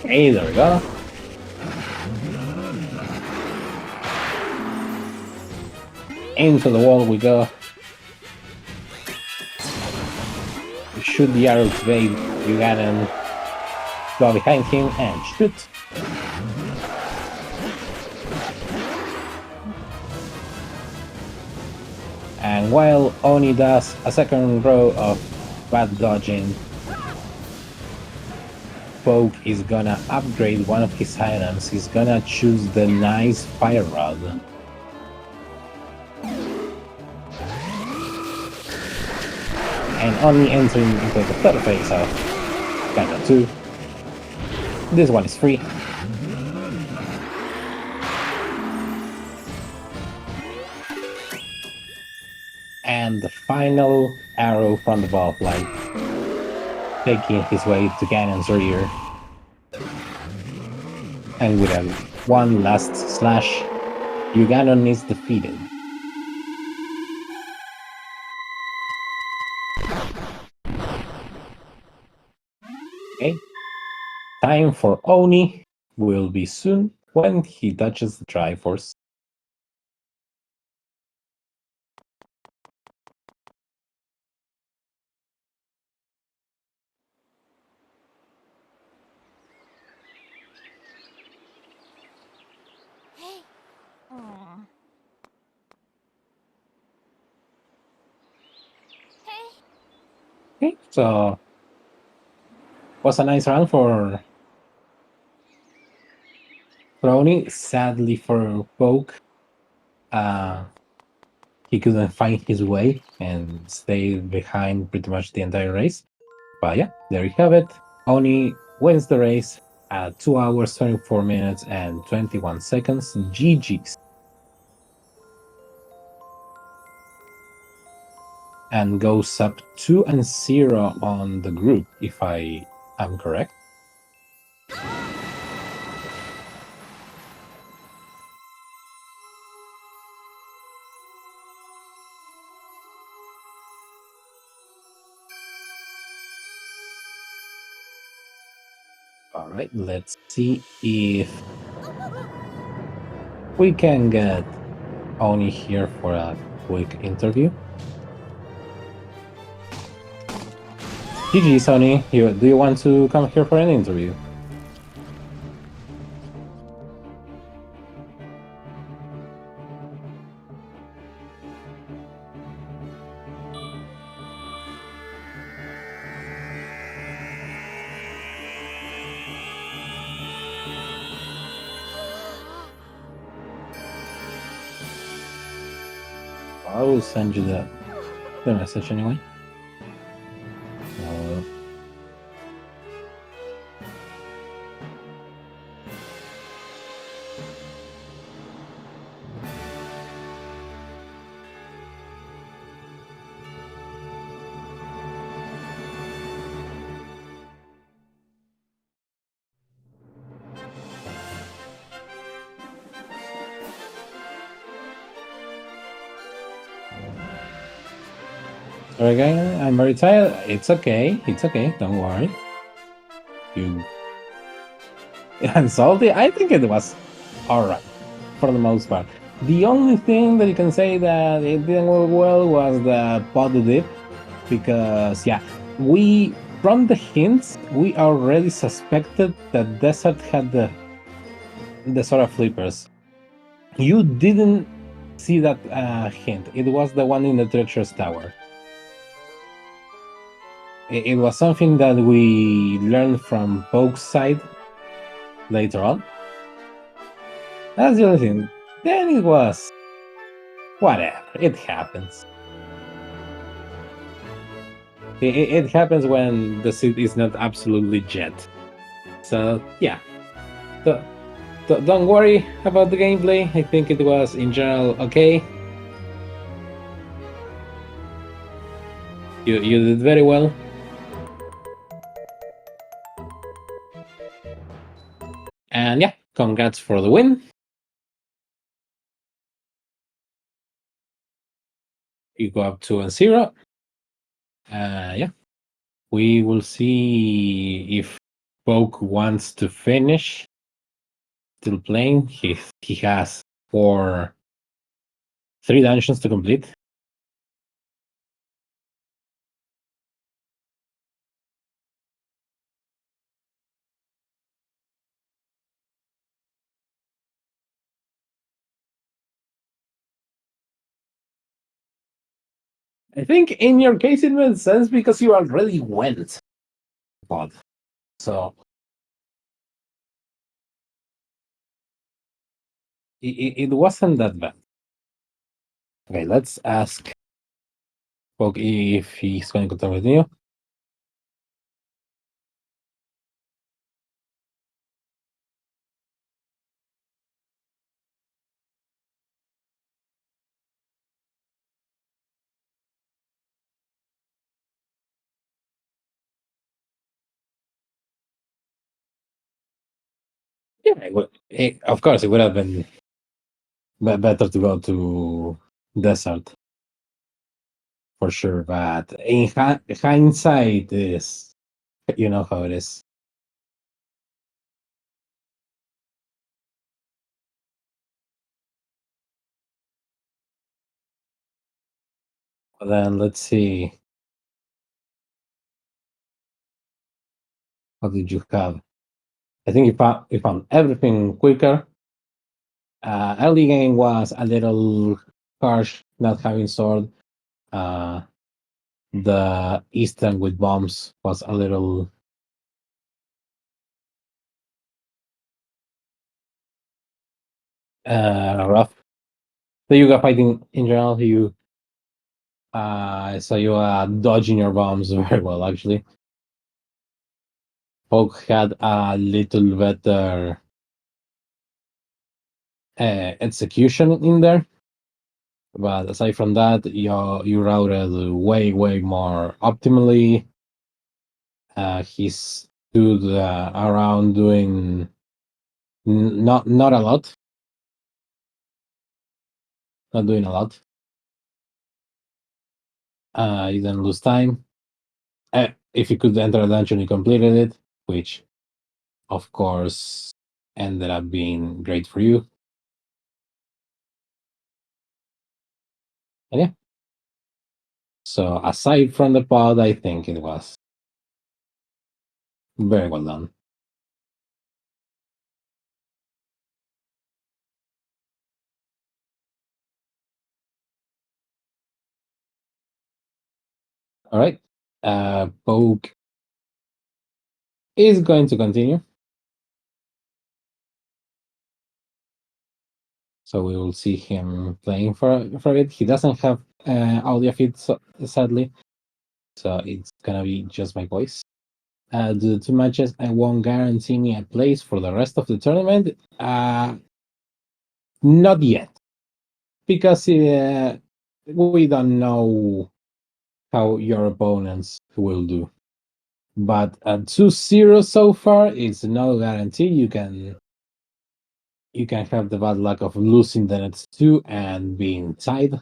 Okay, there we go. Into the wall we go. Shoot the arrow to evade Ganon. go behind him and shoot. And while Oni does a second row of bad dodging, Poke is gonna upgrade one of his items. He's gonna choose the nice fire rod. And Oni entering into the third phase of Kanto 2. This one is free. And the final arrow from the ball of light, taking his way to Ganon's rear. And with a one last slash, Ganon is defeated. Okay. Time for Oni will be soon when he touches the Triforce. Okay, so was a nice round for Oni. Sadly for Poke, he couldn't find his way and stayed behind pretty much the entire race. But yeah, there you have it. Oni wins the race at 2 hours, 24 minutes, and 21 seconds. GG's. And goes up 2-0 on the group, if I am correct. All right, let's see if we can get Oni here for a quick interview. GG, Sony. Do you want to come here for an interview? I will send you the message anyway. Sorry, guys, I'm very tired. It's okay. It's okay. Don't worry. You and salty? I think it was alright for the most part. The only thing that you can say that it didn't work well was the pod dip, because yeah, we from the hints we already suspected that Desert had the sort of flippers. You didn't see that hint. It was the one in the treacherous tower. It was something that we learned from Poke's side later on. That's the only thing. Then it was whatever. It happens. It happens when the seed is not absolutely jet. So yeah. Don't worry about the gameplay. I think it was in general okay. You did very well. And yeah, congrats for the win. You go up 2-0. Yeah. We will see if Poke wants to finish. Still playing. He has 3 dungeons to complete. I think in your case it made sense because you already went pod. So it wasn't that bad. Okay, let's ask Poke if he's going to continue. Yeah, of course, it would have been better to go to desert for sure. But in hindsight, is you know how it is. Then let's see. What did you have? I think you found everything quicker. Early game was a little harsh, not having sword. Uh, the Eastern with bombs was a little rough. The Yuga fighting in general, you dodging your bombs very well actually. Poke had a little better execution in there, but aside from that, you routed way more optimally. He stood around doing not a lot, not doing a lot. You didn't lose time. If you could enter a dungeon, you completed it, which of course ended up being great for you. And yeah. So aside from the pod, I think it was very well done. All right. Poke is going to continue. So we will see him playing for it. He doesn't have audio feed, sadly. So it's gonna be just my voice. The two matches I won't guarantee me a place for the rest of the tournament. Not yet, because we don't know how your opponents will do. But 2-0 so far is no guarantee. You can have the bad luck of losing the next two and being tied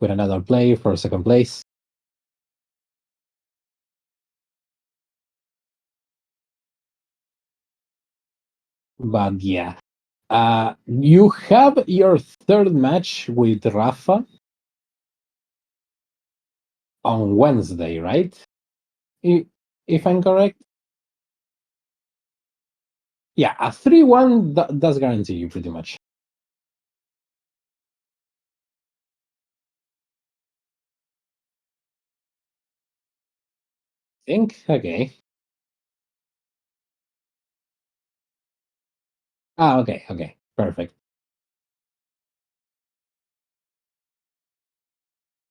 with another play for second place. But yeah, you have your third match with Rafa on Wednesday, right? If I'm correct. Yeah, a 3-1 does guarantee you pretty much. Think? Okay. Okay. Perfect.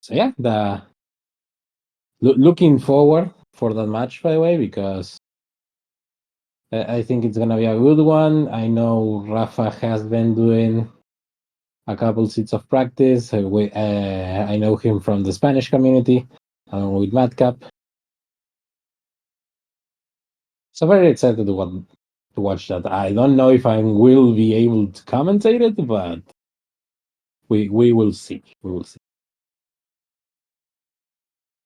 So yeah, looking forward for that match, by the way, because I think it's gonna be a good one. I know Rafa has been doing a couple seats of practice. I know him from the Spanish community, along with Madcap. So very excited to watch that. I don't know if I will be able to commentate it, but we will see. We will see.